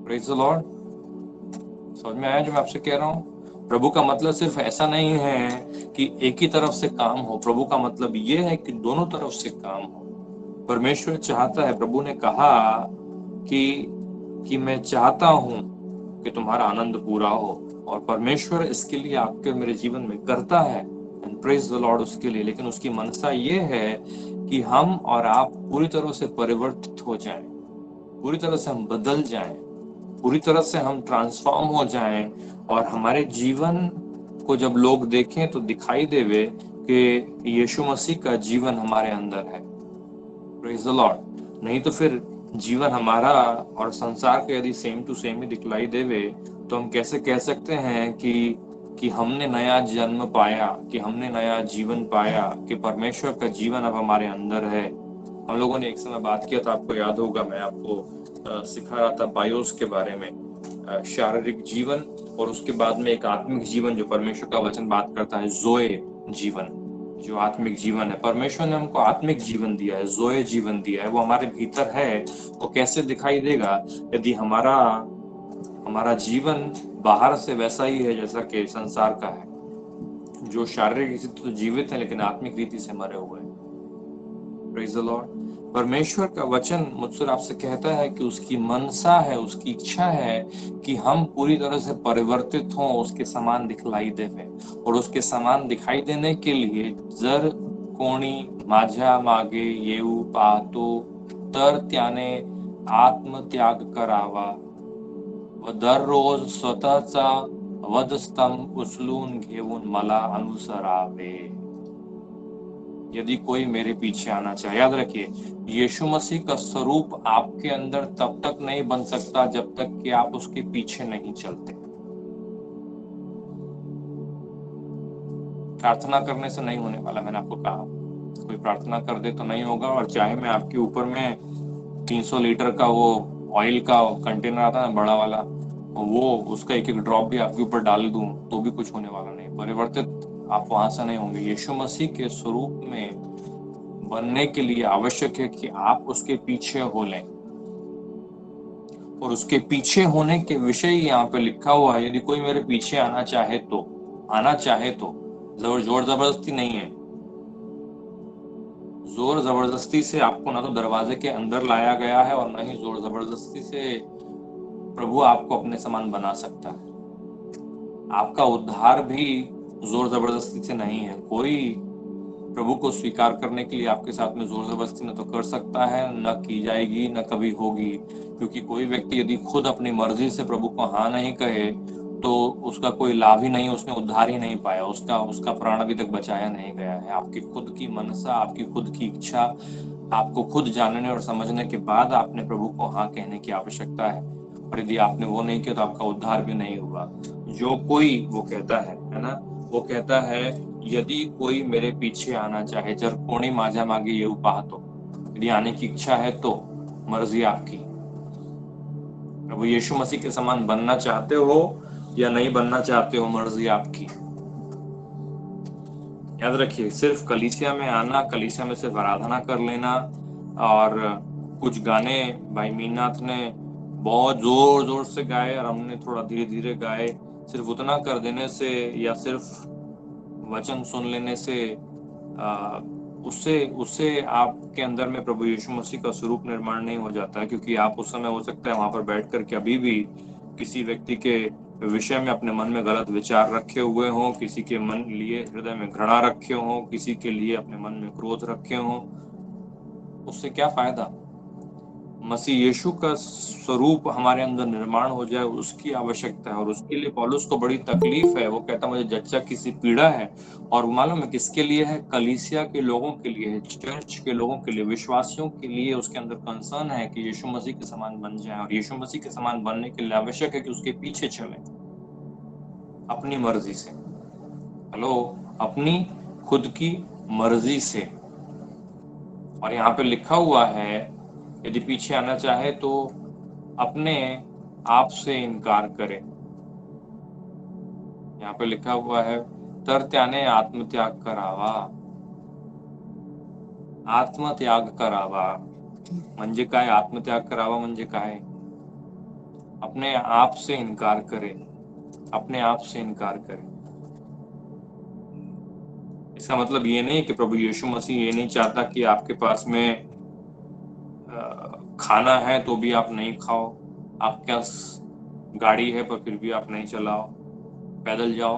S1: Praise the Lord. समझ में आया जो मैं आपसे कह रहा हूँ? प्रभु का मतलब सिर्फ ऐसा नहीं है कि एक ही तरफ से काम हो, प्रभु का मतलब ये है कि दोनों तरफ से काम हो। परमेश्वर चाहता है, प्रभु ने कहा कि मैं चाहता हूं कि तुम्हारा आनंद पूरा हो, और परमेश्वर इसके लिए आपके मेरे जीवन में करता है, एंड प्रेज द लॉर्ड उसके लिए। लेकिन उसकी मनसा ये है कि हम और आप पूरी तरह से परिवर्तित हो जाएं, पूरी तरह से हम बदल जाएं, पूरी तरह से हम ट्रांसफॉर्म हो जाएं, और हमारे जीवन को जब लोग देखें तो दिखाई देवे कि यीशु मसीह का जीवन हमारे अंदर है। Praise the Lord. नहीं तो फिर जीवन हमारा और संसार के यदि सेम टू सेम ही दिखलाई देवे तो हम कैसे कह सकते हैं कि हमने नया जन्म पाया, कि हमने नया जीवन पाया, कि परमेश्वर का जीवन अब हमारे अंदर है। हम लोगों ने एक समय बात किया था, आपको याद होगा, मैं आपको सिखा रहा था बायोस के बारे में, शारीरिक जीवन और उसके बाद में एक आत्मिक जीवन जो परमेश्वर का वचन बात करता है, जोए जीवन, जो आत्मिक जीवन है। परमेश्वर ने हमको आत्मिक जीवन दिया है, जोए जीवन दिया है, वो हमारे भीतर है। वो कैसे दिखाई देगा? यदि हमारा जीवन बाहर से वैसा ही है जैसा कि संसार का है, जो शारीरिक रीति से तो जीवित है लेकिन आत्मिक रीति से मरे हुए हैं। Praise the Lord. परमेश्वर का वचन मुझसे आपसे कहता है कि उसकी मनसा है, उसकी इच्छा है कि हम पूरी तरह से परिवर्तित हों, उसके समान दिखलाई देवे। और उसके समान दिखाई देने के लिए जर कोणी माझ्या मागे येऊ पाहतो तर त्याने आत्मत्याग करावा व दररोज स्वतःचा वधस्तंभ उचलून घेऊन मला अनुसरावे। यदि कोई मेरे पीछे आना चाहे, याद रखिए, यीशु मसीह का स्वरूप आपके अंदर तब तक नहीं बन सकता जब तक कि आप उसके पीछे नहीं चलते। प्रार्थना करने से नहीं होने वाला, मैंने आपको कहा। कोई प्रार्थना कर दे तो नहीं होगा। और चाहे मैं आपके ऊपर में 300 लीटर का वो ऑयल का कंटेनर आता है ना, बड़ा वाला, वो उसका एक ड्रॉप भी आपके ऊपर डाल दूं तो भी कुछ होने वाला नहीं। परिवर्तित आप वहां से नहीं होंगे। यीशु मसीह के स्वरूप में बनने के लिए आवश्यक है कि आप उसके पीछे हो लें। और उसके पीछे होने के विषय यहाँ पे लिखा हुआ है, यदि कोई मेरे पीछे आना चाहे तो जोर जबरदस्ती नहीं है। जोर जबरदस्ती से आपको ना तो दरवाजे के अंदर लाया गया है और ना ही जोर जबरदस्ती से प्रभु आपको अपने समान बना सकता है। आपका उद्धार भी जोर जबरदस्ती से नहीं है। कोई प्रभु को स्वीकार करने के लिए आपके साथ में जोर जबरदस्ती न तो कर सकता है, न की जाएगी, न कभी होगी। क्योंकि कोई व्यक्ति यदि खुद अपनी मर्जी से प्रभु को हाँ नहीं कहे तो उसका कोई लाभ ही नहीं, उसने उद्धार ही नहीं पाया, उसका प्राण अभी तक बचाया नहीं गया है। आपकी खुद की मनसा, आपकी खुद की इच्छा, आपको खुद जानने और समझने के बाद आपने प्रभु को हाँ कहने की आवश्यकता है। और यदि आपने वो नहीं किया तो आपका उद्धार भी नहीं हुआ। जो कोई वो कहता है ना, वो कहता है यदि कोई मेरे पीछे आना चाहे, जर कोणी माझ्या मागे येऊ पाहतो, यदि आने की इच्छा है तो मर्जी आपकी। प्रभु यीशु मसीह के समान बनना चाहते हो या नहीं बनना चाहते हो, मर्जी आपकी। याद रखिए, सिर्फ कलीसिया में आना, कलीसिया में सिर्फ आराधना कर लेना और कुछ गाने भाई मीनाथ ने बहुत जोर जोर से गाए और हमने थोड़ा धीरे धीरे गाए, सिर्फ उतना कर देने से या सिर्फ वचन सुन लेने से उससे आपके अंदर में प्रभु यीशु मसीह का स्वरूप निर्माण नहीं हो जाता है। क्योंकि आप उस समय हो सकता है वहां पर बैठ करके अभी भी किसी व्यक्ति के विषय में अपने मन में गलत विचार रखे हुए हों, किसी के मन लिए हृदय में घृणा रखे हों, किसी के लिए अपने मन में क्रोध रखे हों। उससे क्या फायदा? मसीह यीशु का स्वरूप हमारे अंदर निर्माण हो जाए, उसकी आवश्यकता है। और उसके लिए पौलुस को बड़ी तकलीफ है। वो कहता मुझे जच्चा किसी पीड़ा है। और मालूम है किसके लिए है? कलीसिया के लोगों के लिए है, चर्च के लोगों के लिए, विश्वासियों के लिए। उसके अंदर कंसर्न है कि यीशु मसीह के समान बन जाए। और यीशु मसीह के समान बनने के लिए आवश्यक है कि उसके पीछे चले अपनी मर्जी से। हेलो, अपनी खुद की मर्जी से। और यहाँ पे लिखा हुआ है यदि पीछे आना चाहे तो अपने आप से इनकार करे। यहाँ पे लिखा हुआ है तर त्याने आत्मत्याग करावा। आत्मत्याग करावा म्हणजे काय? आत्मत्याग करावा म्हणजे काय? अपने आप से इनकार करे, अपने आप से इनकार करे। इसका मतलब ये नहीं कि प्रभु यीशु मसीह ये नहीं चाहता कि आपके पास में खाना है तो भी आप नहीं खाओ, आपके पास गाड़ी है पर फिर भी आप नहीं चलाओ, पैदल जाओ।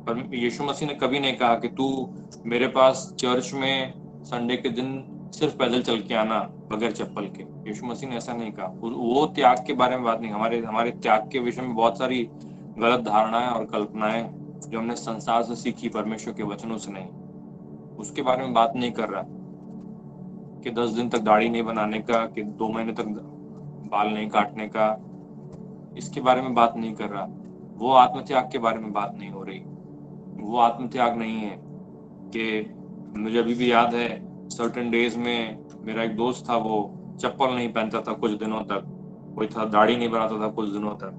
S1: पर यीशु मसीह ने कभी नहीं कहा कि तू मेरे पास चर्च में संडे के दिन सिर्फ पैदल चल के आना बगैर चप्पल के। यीशु मसीह ने ऐसा नहीं कहा। वो त्याग के बारे में बात नहीं। हमारे त्याग के विषय में बहुत सारी गलत धारणाएं और कल्पनाएं जो हमने संसार से सीखी, परमेश्वर के वचनों से नहीं। उसके बारे में बात नहीं कर रहा कि 10 दिन तक दाढ़ी नहीं बनाने का, कि 2 महीने तक बाल नहीं काटने का, इसके बारे में बात नहीं कर रहा। वो आत्मत्याग के बारे में बात नहीं हो रही। वो आत्मत्याग नहीं है कि मुझे अभी भी याद है सर्टेन डेज में मेरा एक दोस्त था, वो चप्पल नहीं पहनता था कुछ दिनों तक, कोई था दाढ़ी नहीं बनाता था कुछ दिनों तक।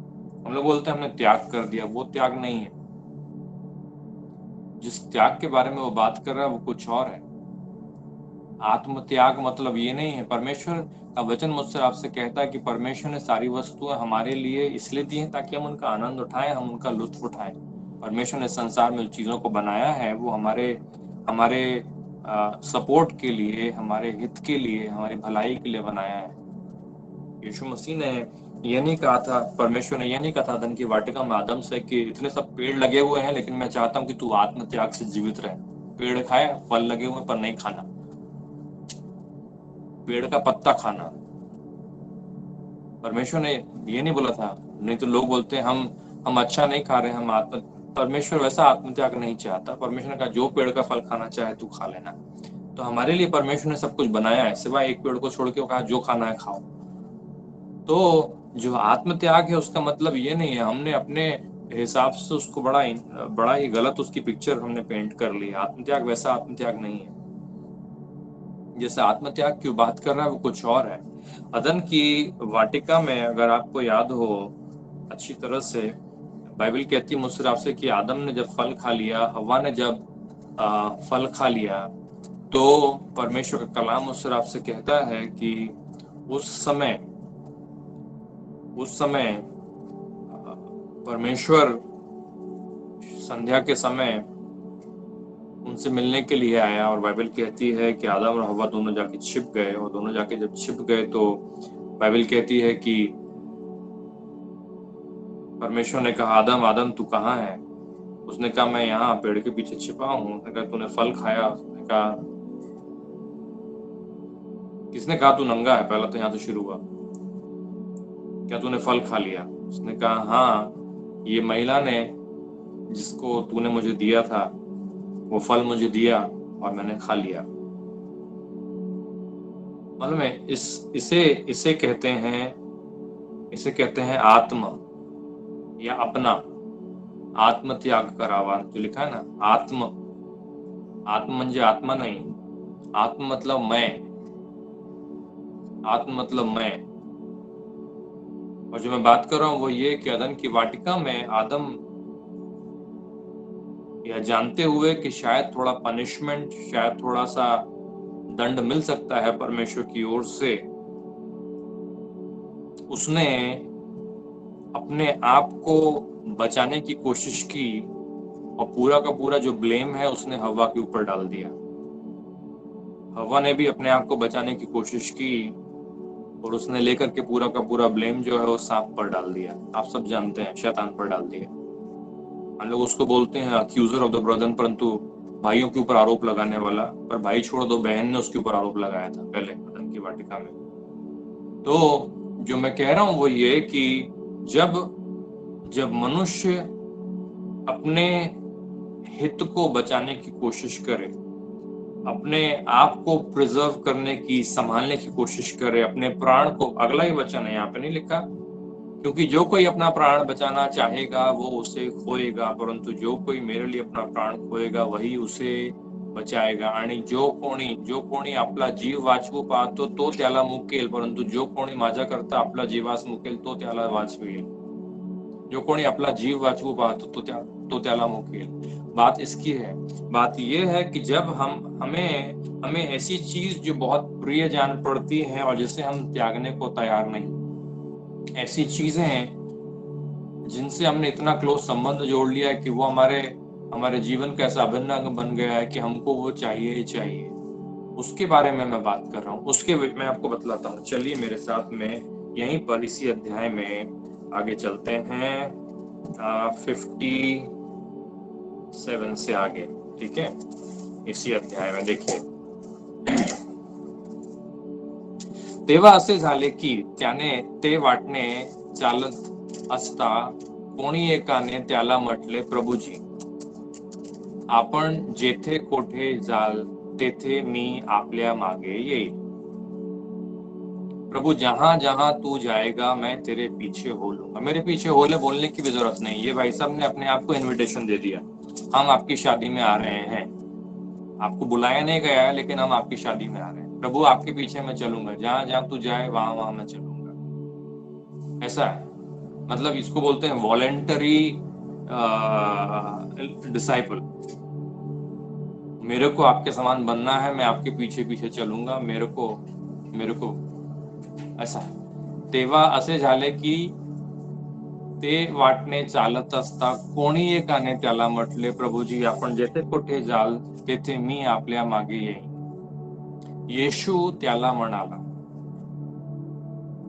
S1: हम लोग बोलते हैं हमने त्याग कर दिया, वो त्याग नहीं है। जिस त्याग के बारे में वो बात कर रहा है वो कुछ और है। आत्मत्याग मतलब ये नहीं है। परमेश्वर का वचन मुझसे आपसे कहता है कि परमेश्वर ने सारी वस्तुएं हमारे लिए इसलिए दी हैं ताकि हम उनका आनंद उठाएं, हम उनका लुत्फ उठाएं। परमेश्वर ने संसार में चीजों को बनाया है, वो हमारे हमारे सपोर्ट के लिए, हमारे हित के लिए, हमारी भलाई के लिए बनाया है। यीशु मसीह ने ये नहीं कहा था, परमेश्वर ने ये नहीं कहा था अदन की वाटिका में आदम से कि इतने सब पेड़ लगे हुए हैं लेकिन मैं चाहता हूं कि तू आत्मत्याग से जीवित रहे। पेड़ खाए, फल लगे हुए पर नहीं खाना, पेड़ का पत्ता खाना। परमेश्वर ने ये नहीं बोला था। नहीं तो लोग बोलते हैं हम अच्छा नहीं खा रहे, हम आत्म परमेश्वर वैसा आत्मत्याग नहीं चाहता। परमेश्वर ने कहा जो पेड़ का फल खाना चाहे तू खा लेना। तो हमारे लिए परमेश्वर ने सब कुछ बनाया है, सिवाय एक पेड़ को छोड़ के कहा जो खाना है खाओ। तो जो आत्मत्याग है उसका मतलब ये नहीं है हमने अपने हिसाब से उसको बड़ा ही गलत उसकी पिक्चर हमने पेंट कर ली। आत्मत्याग वैसा आत्मत्याग नहीं है। जैसे आत्मत्याग की बात कर रहा है वो कुछ और है। अदन की वाटिका में अगर आपको याद हो अच्छी तरह से, बाइबल कहती है मुझसे आपसे कि आदम ने जब फल खा लिया, हवा ने जब फल खा लिया, तो परमेश्वर का कलाम मुझसे आपसे कहता है कि उस समय परमेश्वर संध्या के समय उनसे मिलने के लिए आया। और बाइबल कहती है कि आदम और हवा दोनों जाके छिप गए, और दोनों जाके जब छिप गए तो बाइबल कहती है कि परमेश्वर ने कहा आदम आदम तू कहाँ है? उसने कहा मैं यहाँ पेड़ के पीछे छिपा हूँ। उसने कहा तूने फल खाया? उसने कहा किसने कहा तू नंगा है? पहला तो यहाँ तो शुरू हुआ, क्या तूने फल खा लिया? उसने कहा हाँ, ये महिला ने जिसको तूने मुझे दिया था वो फल मुझे दिया और मैंने खा लिया। मालूम है इसे कहते हैं आत्म या अपना आत्म त्याग करावा। जो लिखा है ना आत्म म्हणजे आत्मा नहीं, आत्म मतलब मैं, आत्म मतलब मैं। और जो मैं बात कर रहा हूं वो ये कि अदन की वाटिका में आदम यह जानते हुए कि शायद थोड़ा पनिशमेंट, शायद थोड़ा सा दंड मिल सकता है परमेश्वर की ओर से, उसने अपने आप को बचाने की कोशिश की और पूरा का पूरा जो ब्लेम है उसने हवा के ऊपर डाल दिया। हवा ने भी अपने आप को बचाने की कोशिश की और उसने लेकर के पूरा का पूरा ब्लेम जो है वो सांप पर डाल दिया। आप सब जानते हैं, शैतान पर डाल दिया। हम लोग उसको बोलते हैं अक्यूजर ऑफ द ब्रदर, परंतु भाइयों के ऊपर आरोप लगाने वाला। पर भाई छोड़ दो, बहन ने उसके ऊपर आरोप लगाया था पहले अदन की वाटिका में। तो जो मैं कह रहा हूं वो ये कि जब मनुष्य अपने हित को बचाने की कोशिश करे, अपने आप को प्रिजर्व करने की, संभालने की कोशिश करे, अपने प्राण को, अगला ही वचन है यहाँ पे नहीं लिखा, क्योंकि जो कोई अपना प्राण बचाना चाहेगा वो उसे खोएगा, परंतु जो कोई मेरे लिए अपना प्राण खोएगा वही उसे बचाएगा। आणि जो कोणी आपला जीव वाचवू पाहतो तो त्याला मुकेल, परंतु जो कोणी माझ्या करता आपला जीवास मुकेल तो त्याला वाचवेल। जो कोणी आपला जीव वाचवू पाहतो तो त्याला मुकेल। बात इसकी है, बात ये है कि जब हमें ऐसी चीज जो बहुत प्रिय जान पड़ती है और जिसे हम त्यागने को तैयार नहीं, ऐसी चीजें जिनसे हमने इतना क्लोज संबंध जोड़ लिया है कि वो हमारे जीवन का ऐसा अभिन्न अंग बन गया है कि हमको वो चाहिए ही चाहिए, उसके बारे में मैं बात कर रहा हूँ। उसके मैं आपको बतलाता हूँ। चलिए मेरे साथ में यहीं पर इसी अध्याय में आगे चलते हैं, 57 से आगे, ठीक है। इसी अध्याय में देखिए, तेव्हा असे झाले की त्याने ते वाटणे चालत असता कोणी एकाने त्याला म्हटले प्रभुजी, आपण जेथे कोठे जाल तेथे मी आपल्या मागे येईल। प्रभु जहां जहां तू जाएगा मैं तेरे पीछे हो लूंगा। मेरे पीछे होले बोलने की भी जरूरत नहीं, ये भाई साहब ने अपने आप को इनविटेशन दे दिया। हम आपकी शादी में आ रहे हैं, आपको बुलाया नहीं गया है, लेकिन हम आपकी शादी में आ रहे हैं। प्रभु आपके पीछे मैं चलूंगा, जहां जहां तू जाए वहां वहां मैं चलूंगा। ऐसा है, मतलब इसको बोलते हैं वॉलेंटरी डिसाइपल। मेरे को आपके समान बनना है, मैं आपके पीछे पीछे चलूंगा, मेरे को ऐसा। तेव्हा असे झाले की ते वाटणे चालत असता कोणी एकाने त्याला म्हटले, प्रभुजी आपण जेथे कुठे जाल तेथे मी आपल्या मागे येईन। येशू त्याला म्हणाला,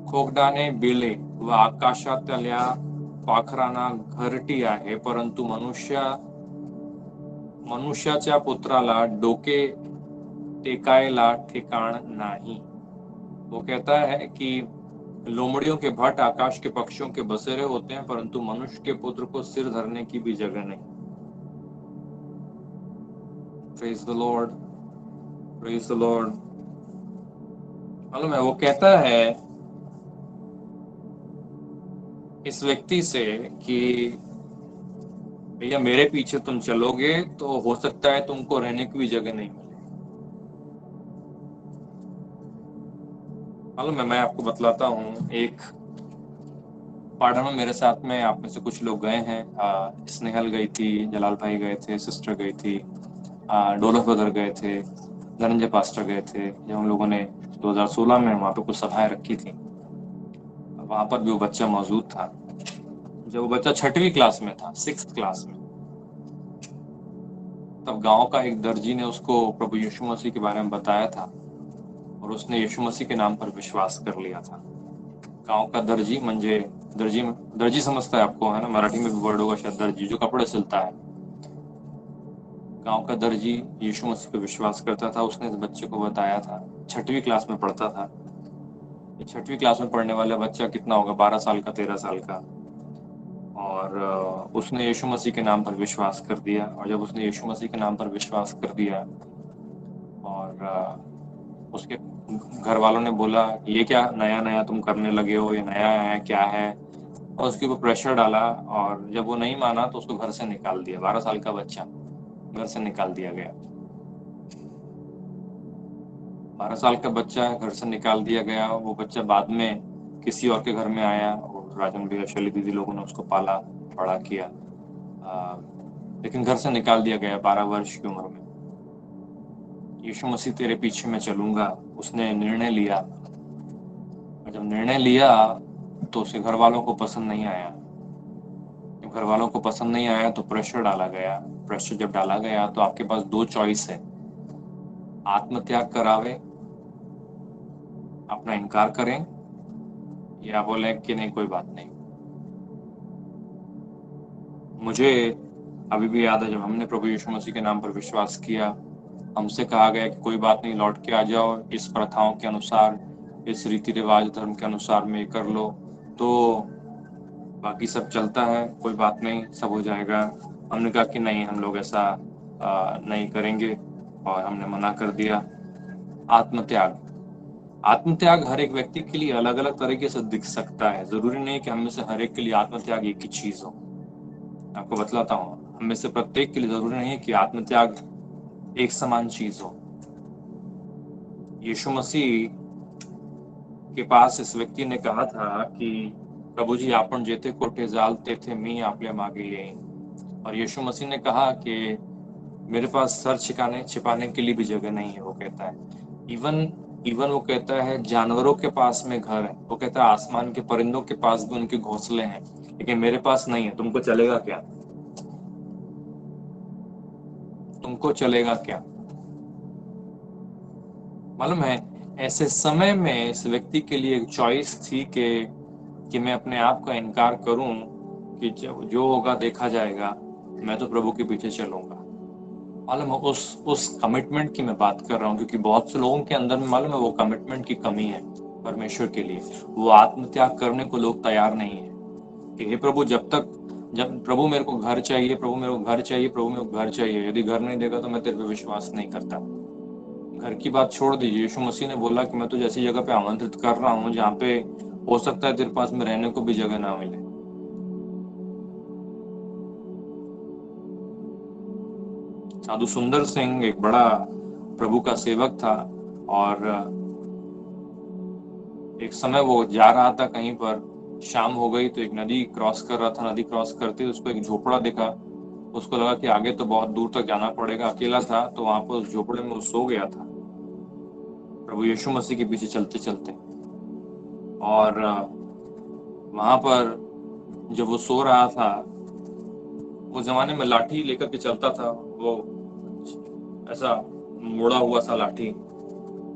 S1: खोगडाने बिले व आकाशातल्या पाखरांना घरटी आहे, परंतु मनुष्याच्या पुत्राला डोके टेकायला ठिकाण नहीं। वो कहता है कि लोमड़ियों के भट्ट आकाश के पक्षियों के बसेरे होते हैं, परंतु मनुष्य के पुत्र को सिर धरने की भी जगह नहीं। Praise the Lord, praise the Lord. मालूम है, वो कहता है इस व्यक्ति से कि भैया मेरे पीछे तुम चलोगे तो हो सकता है तुमको रहने की भी जगह नहीं मिले। मालूम है, मैं आपको बतलाता हूँ, एक पार्टनर में मेरे साथ में आप में से कुछ लोग गए हैं। स्नेहल गई थी, जलाल भाई गए थे, सिस्टर गई थी, डोलफ ब्रदर गए थे, धनंजय पास्टर गए थे। जब हम लोगों ने 2016 में वहाँ पे कुछ सभाएं रखी थी, वहां पर भी वो बच्चा मौजूद था। जब वो बच्चा 6वीं क्लास में था, 6th क्लास में, तब गांव का एक दर्जी ने उसको प्रभु यीशु मसीह के बारे में बताया था और उसने यीशु मसीह के नाम पर विश्वास कर लिया था। गांव का दर्जी म्हणजे दर्जी समझता है आपको, है ना, मराठी में भी वर्ड होगा शायद, दर्जी जो कपड़े सिलता है। गांव का दर्जी यीशु मसीह पे विश्वास करता था। उसने इस बच्चे को बताया था, 6वीं क्लास में पढ़ता था। 6वीं क्लास में पढ़ने वाला बच्चा कितना होगा, 12 साल का, 13 साल का। और उसने यीशु मसीह के नाम पर विश्वास कर दिया। और जब उसने यीशु मसीह के नाम पर विश्वास कर दिया और उसके घर वालों ने बोला ये क्या नया नया तुम करने लगे हो, ये नया है क्या है, और उसके ऊपर प्रेशर डाला। और जब वो नहीं माना तो उसको घर से निकाल दिया। 12 साल का बच्चा घर से निकाल दिया गया। 12 साल का बच्चा घर से निकाल दिया गया। वो बच्चा बाद में किसी और के घर में आया और राजन भैया, शैली दीदी लोगों ने उसको पाला बड़ा किया, लेकिन घर से निकाल दिया गया 12 वर्ष की उम्र में। यीशु मसीह तेरे पीछे मैं चलूंगा, उसने निर्णय लिया। और जब निर्णय लिया तो उसे घर वालों को पसंद नहीं आया। जब घर वालों को पसंद नहीं आया तो प्रेशर डाला गया। प्रेशर जब डाला गया तो आपके पास 2 चॉइस है, आत्मत्याग करावे, अपना इनकार करें, या बोले कि नहीं कोई बात नहीं। मुझे अभी भी याद है जब हमने प्रभु यीशु मसीह के नाम पर विश्वास किया, हमसे कहा गया कि कोई बात नहीं, लौट के आ जाओ, इस प्रथाओं के अनुसार, इस रीति रिवाज धर्म के अनुसार में कर लो तो बाकी सब चलता है, कोई बात नहीं, सब हो जाएगा। हमने कहा कि नहीं, हम लोग ऐसा नहीं करेंगे और हमने मना कर दिया। आत्मत्याग हर एक व्यक्ति के लिए अलग अलग तरीके से दिख सकता है। जरूरी नहीं कि हम में से हर एक के लिए आत्मत्याग एक ही चीज हो। आपको बतलाता हूँ, हम में से प्रत्येक के लिए जरूरी नहीं है कि आत्मत्याग एक समान चीज हो। यीशु मसीह के पास इस व्यक्ति ने कहा था कि प्रभु जी आपण जेथे कोठे जाल तेथे मी आपल्या मागे येईन। और यीशु मसीह ने कहा कि मेरे पास सर छिपाने के लिए भी जगह नहीं है। वो कहता है इवन वो कहता है जानवरों के पास में घर है, वो कहता है आसमान के परिंदों के पास भी उनके घोंसले हैं, लेकिन मेरे पास नहीं है। तुमको चलेगा क्या? तुमको चलेगा क्या? मालूम है, ऐसे समय में इस व्यक्ति के लिए एक चॉइस थी कि मैं अपने आप का इनकार करूं कि जो होगा देखा जाएगा, मैं तो प्रभु के पीछे चलूंगा। मालूम है, उस कमिटमेंट की मैं बात कर रहा हूँ, क्योंकि बहुत से लोगों के अंदर में मालूम है वो कमिटमेंट की कमी है परमेश्वर के लिए। वो आत्मत्याग करने को लोग तैयार नहीं है कि हे प्रभु, जब जब प्रभु मेरे को घर चाहिए, प्रभु मेरे को घर चाहिए, प्रभु मेरे को घर चाहिए, यदि घर नहीं देगा तो मैं तेरे पे विश्वास नहीं करता। घर की बात छोड़ दीजिए, यीशु मसीह ने बोला कि मैं तुझे ऐसी जगह पे आमंत्रित कर रहा हूँ जहाँ पे हो सकता है तेरे पास में रहने को भी जगह ना मिले। साधु सुंदर सिंह एक बड़ा प्रभु का सेवक था और एक समय वो जा रहा था कहीं पर, शाम हो गई तो एक नदी क्रॉस कर रहा था। नदी क्रॉस करते उसको एक झोपड़ा दिखा। उसको लगा कि आगे तो बहुत दूर तक जाना पड़ेगा। अकेला था तो वहां पर उस झोपड़े में वो सो गया था प्रभु यीशु मसीह के पीछे चलते चलते। और वहां पर जब वो सो रहा था, वो जमाने में लाठी लेकर के चलता था, वो ऐसा मुड़ा हुआ सा लाठी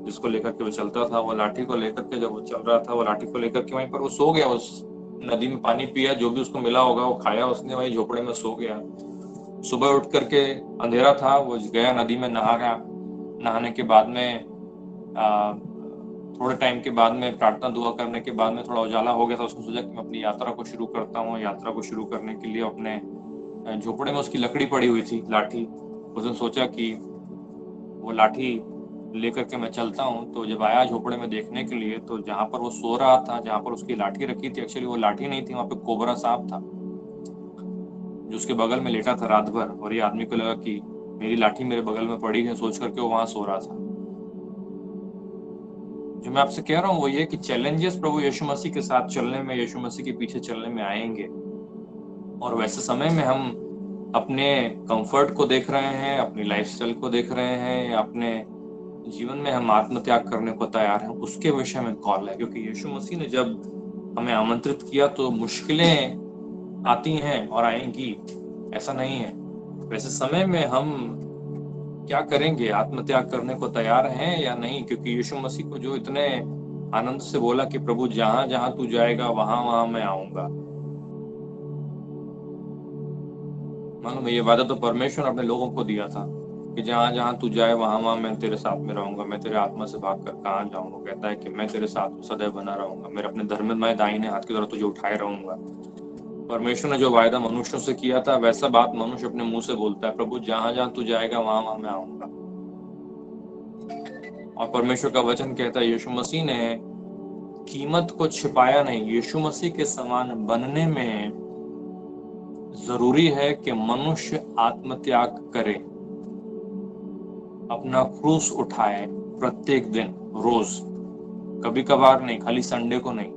S1: जिसको लेकर के वो चलता था। वो लाठी को लेकर के जब वो चल रहा था, वो लाठी को लेकर के वहीं पर वो सो गया। उस नदी में पानी पिया, जो भी उसको मिला होगा वो खाया उसने, वहीं झोपड़े में सो गया। सुबह उठ करके अंधेरा था, वो गया नदी में नहाने के बाद में थोड़े टाइम के बाद में प्रार्थना दुआ करने के बाद में थोड़ा उजाला हो गया था। उसने सोचा कि मैं अपनी यात्रा को शुरू करता हूँ। यात्रा को शुरू करने के लिए अपने झोपड़े में उसकी लकड़ी पड़ी हुई थी, लाठी। उसने सोचा कि वो लाठी लेकर के मैं चलता हूँ। तो जब आया झोपड़े में देखने के लिए, तो जहाँ पर वो सो रहा था, जहाँ पर उसकी लाठी रखी थी, एक्चुअली वो लाठी नहीं थी, वहां पे कोबरा सांप था जो उसके बगल में लेटा था रात भर। और ये आदमी को लगा कि मेरी लाठी मेरे बगल में पड़ी है, सोच करके वो वहां सो रहा था। जो मैं आपसे कह रहा हूँ वो ये कि चैलेंजेस प्रभु यीशु मसीह के साथ चलने में, यीशु मसीह के पीछे चलने में आएंगे। और वैसे समय में हम अपने कंफर्ट को देख रहे हैं, अपनी लाइफस्टाइल को देख रहे हैं, अपने जीवन में हम आत्मत्याग करने को तैयार हैं, उसके विषय में कॉल है। क्योंकि यीशु मसीह ने जब हमें आमंत्रित किया तो मुश्किलें आती हैं और आएंगी, ऐसा नहीं है। वैसे समय में हम क्या करेंगे? आत्मत्याग करने को तैयार हैं या नहीं? क्योंकि यीशु मसीह को जो इतने आनंद से बोला कि प्रभु जहां जहां तू जाएगा वहां वहां मैं आऊंगा। मालूम है, ये वादा तो परमेश्वर ने अपने लोगों को दिया था कि जहां जहां तू जाए वहां वहां मैं तेरे साथ में रहूंगा। मैं तेरे आत्मा से भाग कर कहाँ जाऊंगा? कहता है कि मैं तेरे साथ सदैव बना रहूंगा, मेरे अपने धर्ममय दाहिने हाथ की तरफ तुझे उठाए रहूंगा। परमेश्वर ने जो वायदा मनुष्यों से किया था, वैसा बात मनुष्य अपने मुंह से बोलता है, प्रभु जहां जहां तू जाएगा वहां वहां मैं आऊंगा। और परमेश्वर का वचन कहता है यीशु मसीह ने कीमत को छिपाया नहीं। यीशु मसीह के समान बनने में जरूरी है कि मनुष्य आत्मत्याग करे, अपना क्रूस उठाए प्रत्येक दिन, रोज, कभी कभार नहीं, खाली संडे को नहीं,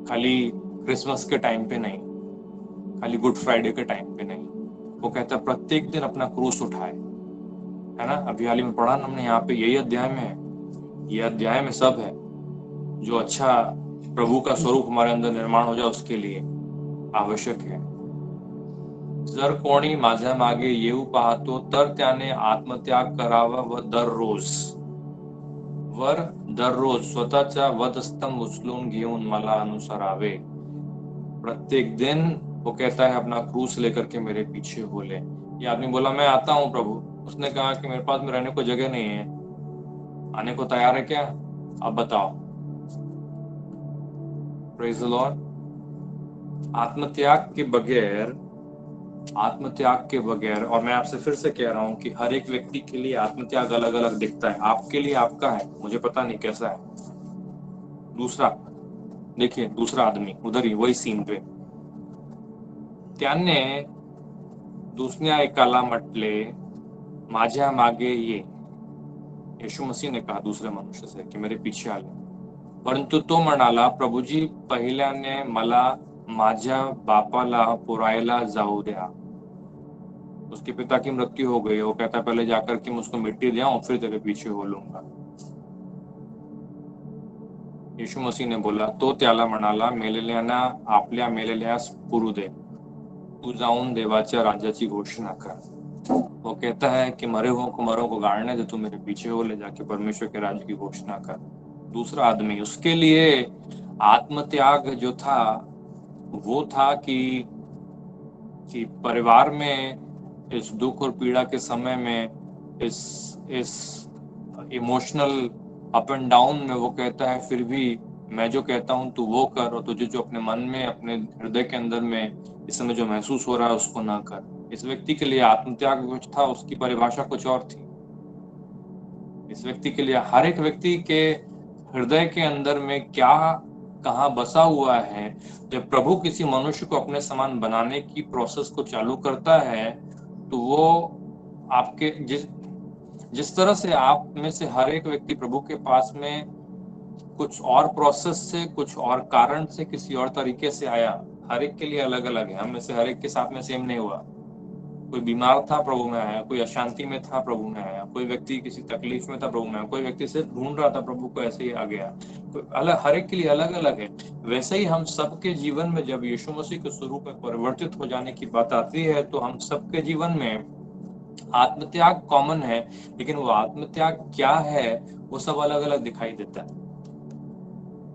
S1: खाली क्रिसमस के टाइम पे नहीं, खाली गुड फ्राइडे के टाइम पे नहीं। वो कहता है प्रत्येक दिन अपना क्रूस उठाए, है ना। अभी हाल ही में पढ़ा हमने यहाँ पे, यही अध्याय में है, ये अध्याय में सब है। जो अच्छा प्रभु का स्वरूप हमारे अंदर निर्माण हो जाए उसके लिए आवश्यक है। जर कोणी माझ्या मागे येऊ पाहतो तर त्याने आत्मत्याग करावा व दररोज स्वतःचा वधस्तंभ उचलून घेऊन मला अनुसरावे। प्रत्येक दिन वो कहता है अपना क्रूस लेकर के मेरे पीछे हो ले। ये आदमी बोला मैं आता हूँ प्रभु। उसने कहा कि मेरे पास में रहने को जगह नहीं है, आने को तैयार है क्या? अब बताओ। Praise the Lord. आत्मत्याग के बगैर, और मैं आपसे फिर से कह रहा हूं कि हर एक व्यक्ति के लिए आत्मत्याग अलग अलग दिखता है। आपके लिए आपका है, मुझे पता नहीं कैसा है। दूसरा देखिए, दूसरा आदमी उधर ही वही सीन पे, त्याने दुसऱ्या एकाला म्हटले माझ्या मागे ये। यीशु मसीह ने कहा दूसरे मनुष्य से कि मेरे पीछे आ ले, परंतु तो म्हणाला प्रभुजी पहिल्याने मला माझ्या बापाला पुरायला जाऊ द्या। उसके पिता की मृत्यु हो गई, वो कहता पहले जाकर के मैं उसको मिट्टी दे आऊं फिर तेरे पीछे हो लूंगा। यीशु मसीह ने बोला, तो त्याला म्हणाला मेलेल्यांना आपल्या मेलेल्यास पुरू दे, तू जाऊन देवाच्या राज्याची घोषणा कर। वो कहता है कि मरे को गाड़ने दे, तू मेरे पीछे हो ले जाके परमेश्वर के राज्य की घोषणा कर। दूसरा आदमी, उसके लिए आत्मत्याग जो था वो था कि परिवार में इस दुख और पीड़ा के समय में, इस इमोशनल अप एंड डाउन में, वो कहता है फिर भी मैं जो कहता हूँ तू वो कर, और तुझे जो अपने मन में, अपने हृदय के अंदर में इस समय जो महसूस हो रहा है उसको ना कर। इस व्यक्ति के लिए आत्मत्याग कुछ था, उसकी परिभाषा कुछ और थी। इस व्यक्ति के लिए, हर एक व्यक्ति के हृदय के अंदर में क्या कहाँ बसा हुआ है, जब प्रभु किसी मनुष्य को अपने समान बनाने की प्रोसेस को चालू करता है, तो वो आपके जिस तरह से आप में से हर एक व्यक्ति प्रभु के पास में कुछ और प्रोसेस से, कुछ और कारण से, किसी और तरीके से आया, हर एक के लिए अलग अलग है। हम में से हर एक के साथ में सेम नहीं हुआ। कोई बीमार था, प्रभु में आया। कोई अशांति में था, प्रभु में आया। कोई व्यक्ति किसी तकलीफ में था, प्रभु में आया। कोई व्यक्ति सिर्फ ढूंढ रहा था प्रभु को, ऐसे ही आ गया। कोई अलग, हर एक के लिए अलग अलग है। वैसे ही हम सबके जीवन में जब यीशु मसीह के स्वरूप में परिवर्तित हो जाने की बात आती है, तो हम सबके जीवन में आत्मत्याग कॉमन है, लेकिन वो आत्मत्याग क्या है वो सब अलग अलग दिखाई देता है।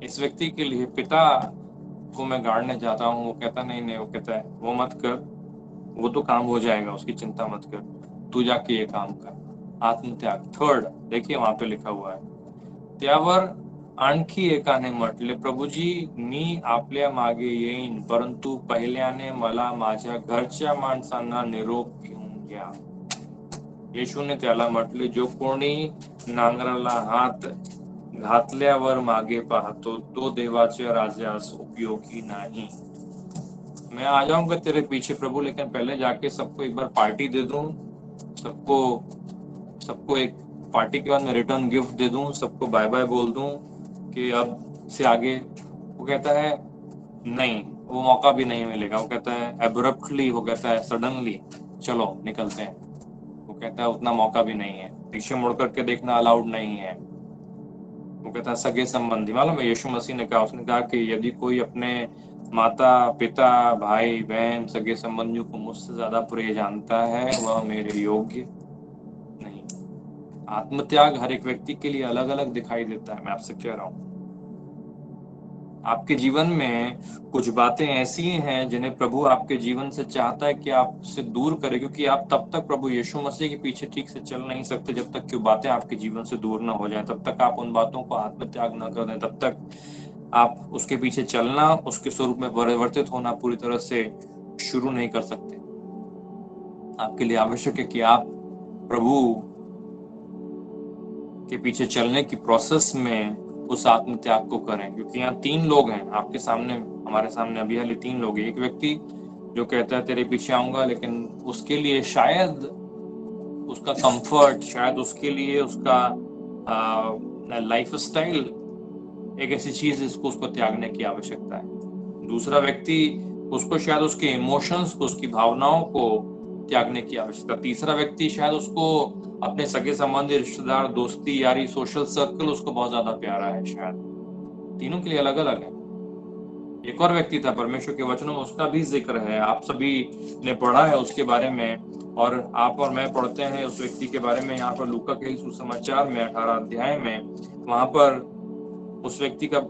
S1: इस व्यक्ति के लिए पिता को मैं गाड़ने जाता हूँ, वो कहता नहीं, वो कहता है वो मत कर, वो तो काम हो जाएगा, उसकी चिंता मत कर, तू जाके ये काम कर। आत्मत्याग। थर्ड देखिए वहां पे लिखा हुआ है, त्यावर आणखी एकाने म्हटले, प्रभुजी मी आपल्या मागे येईन, परंतु पहिल्याने मला माझ्या घरच्या माणसांना निरोप घेऊन घ्या। येशूने त्याला म्हटले, जो कोणी नांगराला हात घातल्यावर मागे पाहतो तो देवाच्या राज्यास उपयोगी नहीं। मैं आ जाऊंगा तेरे पीछे प्रभु, लेकिन पहले जाके सबको एक बार पार्टी दे दूं, सबको सबको एक पार्टी के बाद में रिटर्न गिफ्ट दे दूं, सबको बाय बाय बोल दूं कि अब से आगे। वो कहता है नहीं, वो मौका भी नहीं मिलेगा। वो कहता है एब्रप्टली, वो कहता है सडनली, चलो निकलते हैं। वो कहता है उतना मौका भी नहीं है, पीछे मुड़ करके देखना अलाउड नहीं है। वो कहता है सगे संबंधी, मालूम है यीशु मसीह ने कहा, उसने कहा कि यदि कोई अपने माता पिता भाई बहन सगे संबंधियों को मुझसे ज्यादा प्रिय जानता है, वह मेरे योग्य नहीं। आत्मत्याग हर एक व्यक्ति के लिए अलग अलग दिखाई देता है। मैं आपसे कह रहा हूँ, आपके जीवन में कुछ बातें ऐसी हैं जिन्हें प्रभु आपके जीवन से चाहता है कि आप उससे दूर करें, क्योंकि आप तब तक प्रभु यीशु मसीह के पीछे ठीक से चल नहीं सकते जब तक कि बातें आपके जीवन से दूर ना हो जाएं। तब तक आप उन बातों को आत्मत्याग न कर दें, तब तक आप उसके पीछे चलना, उसके स्वरूप में परिवर्तित होना पूरी तरह से शुरू नहीं कर सकते। आपके लिए आवश्यक है कि आप प्रभु के पीछे चलने की प्रोसेस में उस आत्मत्याग को करें, क्योंकि यहाँ 3 लोग हैं आपके सामने, हमारे सामने अभी हाल 3 लोग हैं। एक व्यक्ति जो कहता है तेरे पीछे आऊंगा, लेकिन उसके लिए शायद उसका कंफर्ट, शायद उसके लिए उसका लाइफ स्टाइल एक ऐसी चीज जिसको उसको त्यागने की आवश्यकता है। दूसरा व्यक्ति, उसको शायद उसके इमोशंस को, उसकी भावनाओं को त्यागने की आवश्यकता। तीसरा व्यक्ति शायद उसको अपने सगे संबंधी, रिश्तेदार, दोस्ती यारी, सोशल सर्कल उसको बहुत ज्यादा प्यारा है शायद। तीनों के लिए अलग अलग है। एक और व्यक्ति था, परमेश्वर के वचनों में उसका भी जिक्र है, आप सभी ने पढ़ा है उसके बारे में, और आप और मैं पढ़ते हैं उस व्यक्ति के बारे में यहाँ पर लूका के सुसमाचार में 18 अध्याय में। वहां पर उस व्यक्ति का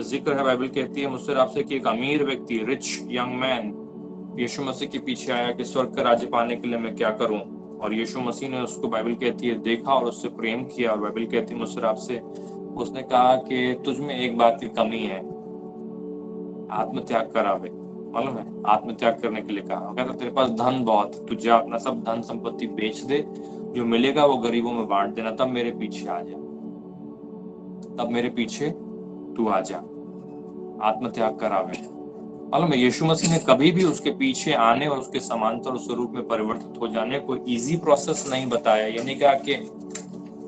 S1: जिक्र है। बाइबल कहती है मुझसे आपसे कि एक अमीर व्यक्ति, रिच यंग मैन, यीशु मसीह के पीछे आया कि स्वर्ग का राज्य पाने के लिए मैं क्या करूं, और यीशु मसीह ने उसको, बाइबल कहती है, देखा और उससे प्रेम किया। और बाइबल कहती है मुझसे आपसे, उसने कहा कि तुझ में एक बात की कमी है, आत्मत्याग करावे। मालूम है, आत्मत्याग करने के लिए कहा। कहता तेरे पास धन बहुत, तू जा अपना सब धन संपत्ति बेच दे, जो मिलेगा वो गरीबों में बांट देना, तब मेरे पीछे आ जा, तब मेरे पीछे तू आ जा। आत्मत्याग करावे। मालूम है, यीशु मसीह ने कभी भी उसके पीछे आने और उसके समांतर स्वरूप में परिवर्तित हो जाने को इजी प्रोसेस नहीं बताया। ये नहीं कहा कि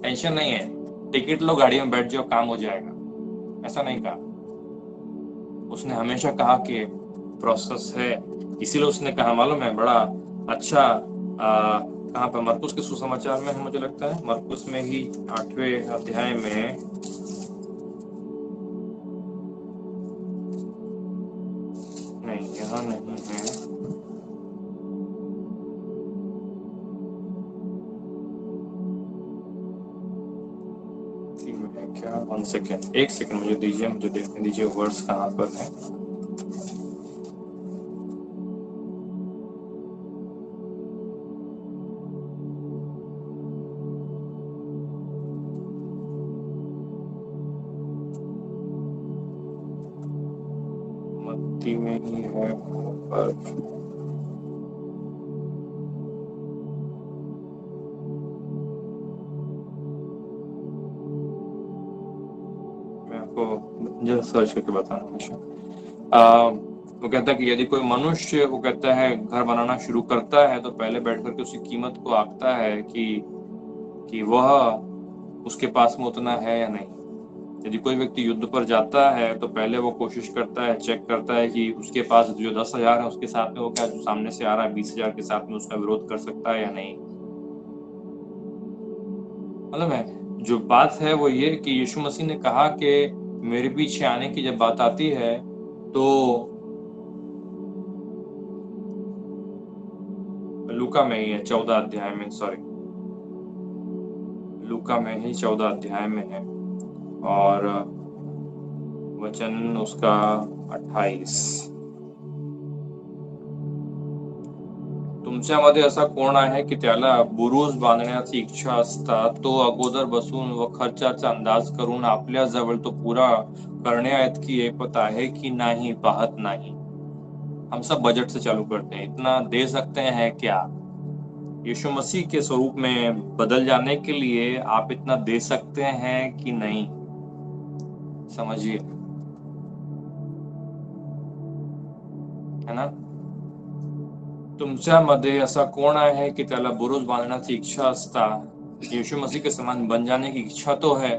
S1: टेंशन नहीं है, टिकट लो, गाड़ी में बैठ जाओ, काम हो जाएगा, ऐसा नहीं कहा। उसने हमेशा कहा कि प्रोसेस है। इसीलिए उसने कहा, मालूम है, बड़ा अच्छा, कहाँ पर, मरकुस के सुसमाचार में है, मुझे लगता है मरकुस में ही 8वें अध्याय में, नहीं यहाँ नहीं है, क्या, 1 सेकेंड, 1 सेकेंड मुझे दीजिए, मुझे देखने दीजिए वर्ड्स कहाँ पर है। स्थिति में ही है पर मैं आपको जरा सर्च करके बताऊंगा। वो कहता है कि यदि कोई मनुष्य वो कहता है घर बनाना शुरू करता है तो पहले बैठ करके उसकी कीमत को आंकता है कि वह उसके पास में उतना है या नहीं। यदि कोई व्यक्ति युद्ध पर जाता है तो पहले वो कोशिश करता है, चेक करता है कि उसके पास जो 10,000 है उसके साथ में वो क्या जो सामने से आ रहा है 20,000 के साथ में उसका विरोध कर सकता है या नहीं। मतलब है जो बात है वो ये कि यीशु मसीह ने कहा कि मेरे पीछे आने की जब बात आती है तो लूका में ही है 14 अध्याय में, सॉरी लूका में ही 14 अध्याय में है और वचन उसका 28। तुमच्यामध्ये असा कोण आहे की त्याला बुरुज बांधण्याची इच्छा असता तो अगोदर बसून व खर्चाचा अंदाज करून आपल्या जवळ तो पुरा करण्याइतकी ऐपत आहे की नाही पाहत नाही। हम सब बजट से चालू करते हैं, इतना दे सकते हैं क्या? यीशु मसीह के स्वरूप में बदल जाने के लिए आप इतना दे सकते हैं कि नहीं? समझिए, है ना? तुमच्यामध्ये असा कोण आहे कि त्याला बुरुज बांधण्याची इच्छा असता, यीशु मसीह के समान बन जाने की इच्छा तो है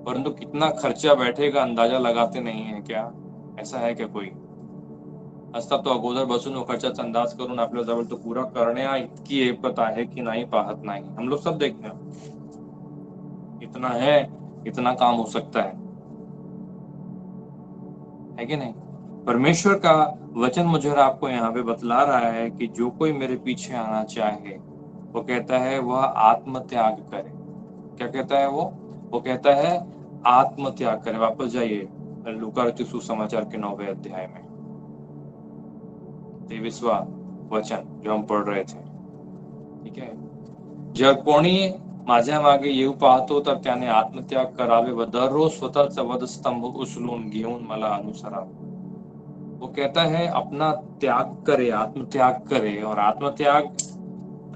S1: परंतु कितना खर्चा बैठेगा अंदाजा लगाते नहीं है क्या? ऐसा है क्या कोई? असता तो अगोदर बसून व खर्चाचा अंदाज करून आपल्या जवळ तो पूरा करण्या इतकी ऐपत आहे की नाही पाहत नाही। हम लोग सब देखते हैं, इतना है, इतना काम हो सकता है कि नहीं? परमेश्वर का वचन मुझे और आपको यहाँ पे बतला रहा है कि जो कोई मेरे पीछे आना चाहे वो कहता है वह आत्मत्याग करे। क्या कहता है वो कहता है आत्मत्याग करे। वापस जाइए लूका रचित सुसमाचार के 9वें अध्याय में 23वां वचन जो हम पढ़ रहे थे, ठीक है। जर कोणी माझ्या मागे येऊ पाहतो तर त्याने आत्मत्याग करावे व दररोज स्वतःचा वधस्तंभ उचलून घेऊन मला अनुसरावे। वो कहता है अपना त्याग करे, आत्मत्याग करे। और आत्मत्याग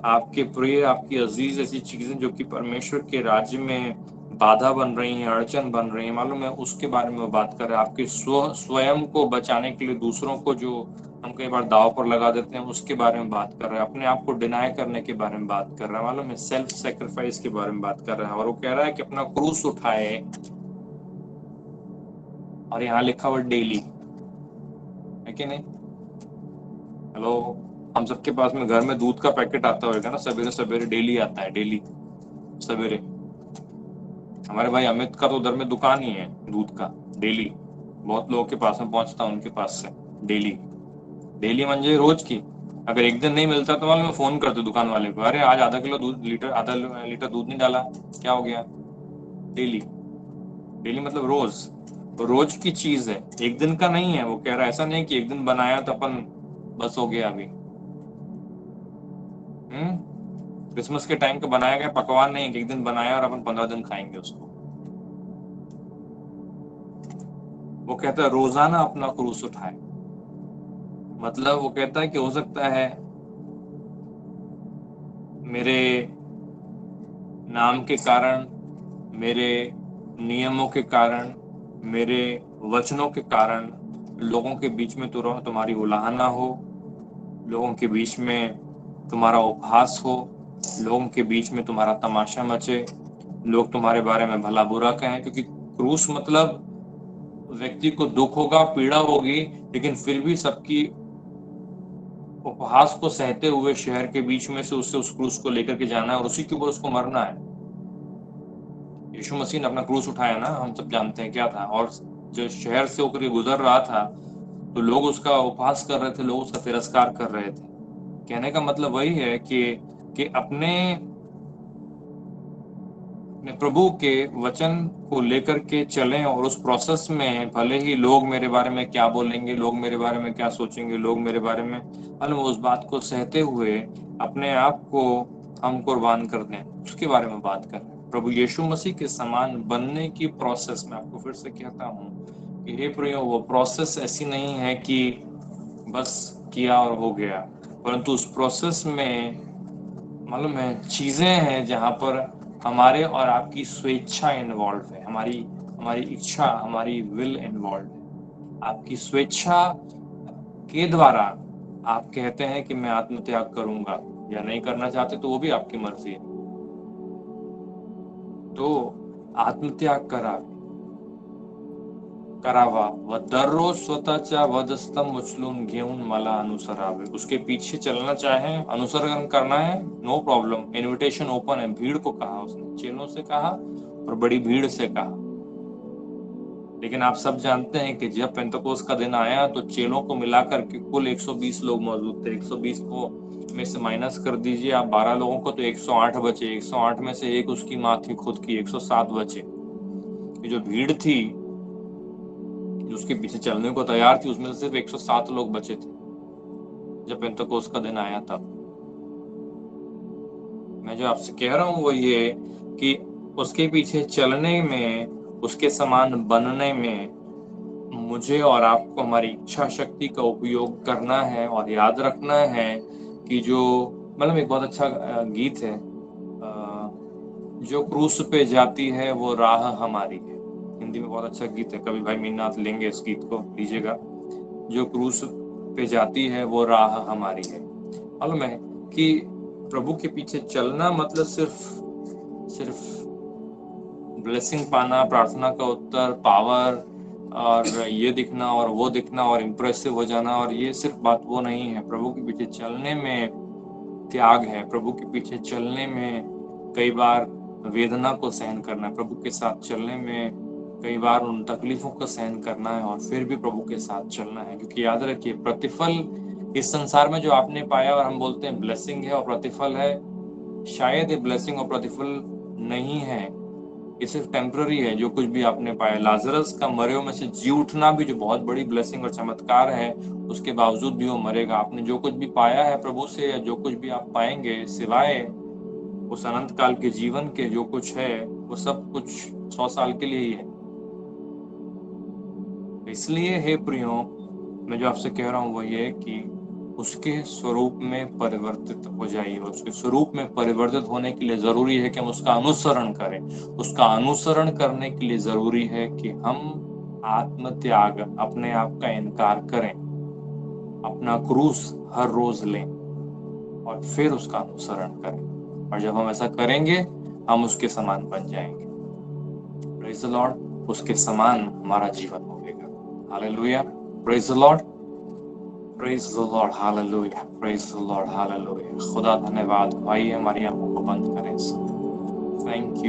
S1: आपके प्रिय, आपकी अजीज ऐसी चीजें जो कि परमेश्वर के राज्य में बाधा बन रही हैं, अड़चन बन रही हैं, मालूम है उसके बारे में वो बात कर रहा है। आपके स्वयं को बचाने के लिए दूसरों को जो हम कई बार दाव पर लगा देते हैं उसके बारे में बात कर रहा है। अपने आप को डिनाई करने के बारे में बात कर रहा है, मालूम है सेल्फ सेक्रीफाइस के बारे में बात कर रहा है। और वो कह रहा है कि अपना क्रूस उठाए, और यहाँ लिखा हुआ डेली है कि नहीं? हेलो, हम सबके पास में घर में दूध का पैकेट आता होगा ना, सवेरे सवेरे डेली आता है, डेली सवेरे। हमारे भाई अमित का तो उधर में दुकान ही है दूध का, डेली बहुत लोगों के पास में पहुंचता है, उनके पास से डेली। डेली म्हणजे रोज की। अगर एक दिन नहीं मिलता तो मैं फोन करते दुकान वाले को, अरे आज आधा लीटर दूध नहीं डाला, क्या हो गया? डेली, डेली मतलब रोज, तो रोज की चीज है, एक दिन का नहीं है। वो कह रहा है ऐसा नहीं कि एक दिन बनाया तो अपन बस हो गया अभी। क्रिसमस के टाइम का बनाया गया पकवान नहीं, एक दिन बनाया और अपन 15 दिन खाएंगे उसको। वो कहता है रोजाना अपना क्रूस उठाए। मतलब वो कहता है कि हो सकता है मेरे नाम के कारण, मेरे नियमों के कारण, मेरे वचनों के कारण लोगों के बीच में तुम्हारी उलाहना हो, लोगों के बीच में तुम्हारा उपहास हो, लोगों के बीच में तुम्हारा तमाशा मचे, लोग तुम्हारे बारे में भला बुरा कहें। क्योंकि क्रूस मतलब व्यक्ति को दुख होगा, पीड़ा होगी, लेकिन फिर भी सबकी उपहास को सहते हुए शहर के बीच में से उससे उस क्रूस को लेकर के जाना है और उसी के ऊपर उसको मरना है। यीशु मसीह ने अपना क्रूस उठाया ना, हम सब जानते हैं क्या था। और जो शहर से होकर गुजर रहा था तो लोग उसका उपहास कर रहे थे, लोग उसका तिरस्कार कर रहे थे। कहने का मतलब वही है कि अपने प्रभु के वचन को लेकर के चलें और उस प्रोसेस में भले ही लोग मेरे बारे में क्या बोलेंगे, लोग मेरे बारे में क्या सोचेंगे, लोग मेरे बारे में, उस बात को सहते हुए अपने आप को हम कुर्बान कर दें, उसके बारे में बात कर रहे हैं। प्रभु यीशु मसीह के समान बनने की प्रोसेस में आपको फिर से कहता हूँ हे प्रियो, वो प्रोसेस ऐसी नहीं है कि बस किया और हो गया, परंतु उस प्रोसेस में मालूम है चीजें हैं जहां पर हमारे और आपकी स्वेच्छा इन्वॉल्व है, हमारी हमारी इच्छा, हमारी विल इन्वॉल्व है। आपकी स्वेच्छा के द्वारा आप कहते हैं कि मैं आत्मत्याग करूंगा, या नहीं करना चाहते तो वो भी आपकी मर्जी है। तो आत्मत्याग करावा व दररोज स्वतःच्या वधस्तंभ उचलून घेऊन मला अनुसरावे। उसके पीछे चलना चाहे, अनुसरण करना है, नो प्रॉब्लम, इनविटेशन ओपन है। भीड़ को कहा उसने, चेलों से कहा और बड़ी भीड़ से कहा। लेकिन आप सब जानते हैं कि जब पेंतकोस्त का दिन आया तो चेलों को मिलाकर के कुल 120 लोग मौजूद थे। 120 को में से माइनस कर दीजिए आप 12 लोगों को, तो 108 बचे। 108 में से एक उसकी माँ थी खुद की, 107 बचे। ये जो भीड़ थी जो उसके पीछे चलने को तैयार थी, उसमें से सिर्फ 107 लोग बचे थे जब पेंतकोस्त का दिन आया तब। मैं जो आपसे कह रहा हूँ वो ये कि उसके पीछे चलने में, उसके समान बनने में मुझे और आपको हमारी इच्छा शक्ति का उपयोग करना है। और याद रखना है कि जो मतलब एक बहुत अच्छा गीत है, जो क्रूस पे जाती है वो राह हमारी है। हिंदी में बहुत अच्छा गीत है, कभी भाई मीनाथ लेंगे इस गीत को, लीजिएगा। जो क्रूस पे जाती है वो राह हमारी है। मालूम है कि प्रभु के पीछे चलना मतलब सिर्फ ब्लेसिंग पाना, प्रार्थना का उत्तर, पावर और ये दिखना और वो दिखना और इम्प्रेसिव हो जाना, और ये सिर्फ बात वो नहीं है। प्रभु के पीछे चलने में त्याग है, प्रभु के पीछे चलने में कई बार वेदना को सहन करना है, प्रभु के साथ चलने में कई बार उन तकलीफों को सहन करना है, और फिर भी प्रभु के साथ चलना है। क्योंकि याद रखिए, प्रतिफल इस संसार में जो आपने पाया और हम बोलते हैं ब्लेसिंग है और प्रतिफल है, शायद ये ब्लेसिंग और प्रतिफल नहीं है, ये सिर्फ टेम्पररी है। जो कुछ भी आपने पाया, लाजरस का मरे हुए में से जी उठना भी जो बहुत बड़ी ब्लेसिंग और चमत्कार है, उसके बावजूद भी वो मरेगा। आपने जो कुछ भी पाया है प्रभु से, या जो कुछ भी आप पाएंगे, सिवाय उस अनंत काल के जीवन के जो कुछ है, वो सब कुछ 100 साल के लिए ही है। इसलिए हे प्रियो, मैं जो आपसे कह रहा हूँ वो ये कि उसके स्वरूप में परिवर्तित हो जाइए। उसके स्वरूप में परिवर्तित होने के लिए जरूरी है कि हम उसका अनुसरण करें। उसका अनुसरण करने के लिए जरूरी है कि हम आत्मत्याग, अपने आप का इनकार करें, अपना क्रूस हर रोज लें और फिर उसका अनुसरण करें। और जब हम ऐसा करेंगे, हम उसके समान बन जाएंगे। Praise the Lord. उसके समान हमारा जीवन होगा। Hallelujah. Praise the Lord. Praise the Lord. Hallelujah. Praise the Lord. Hallelujah. खुदा धन्यवाद। भाई हमारी आंखों को बंद करें। Thank you.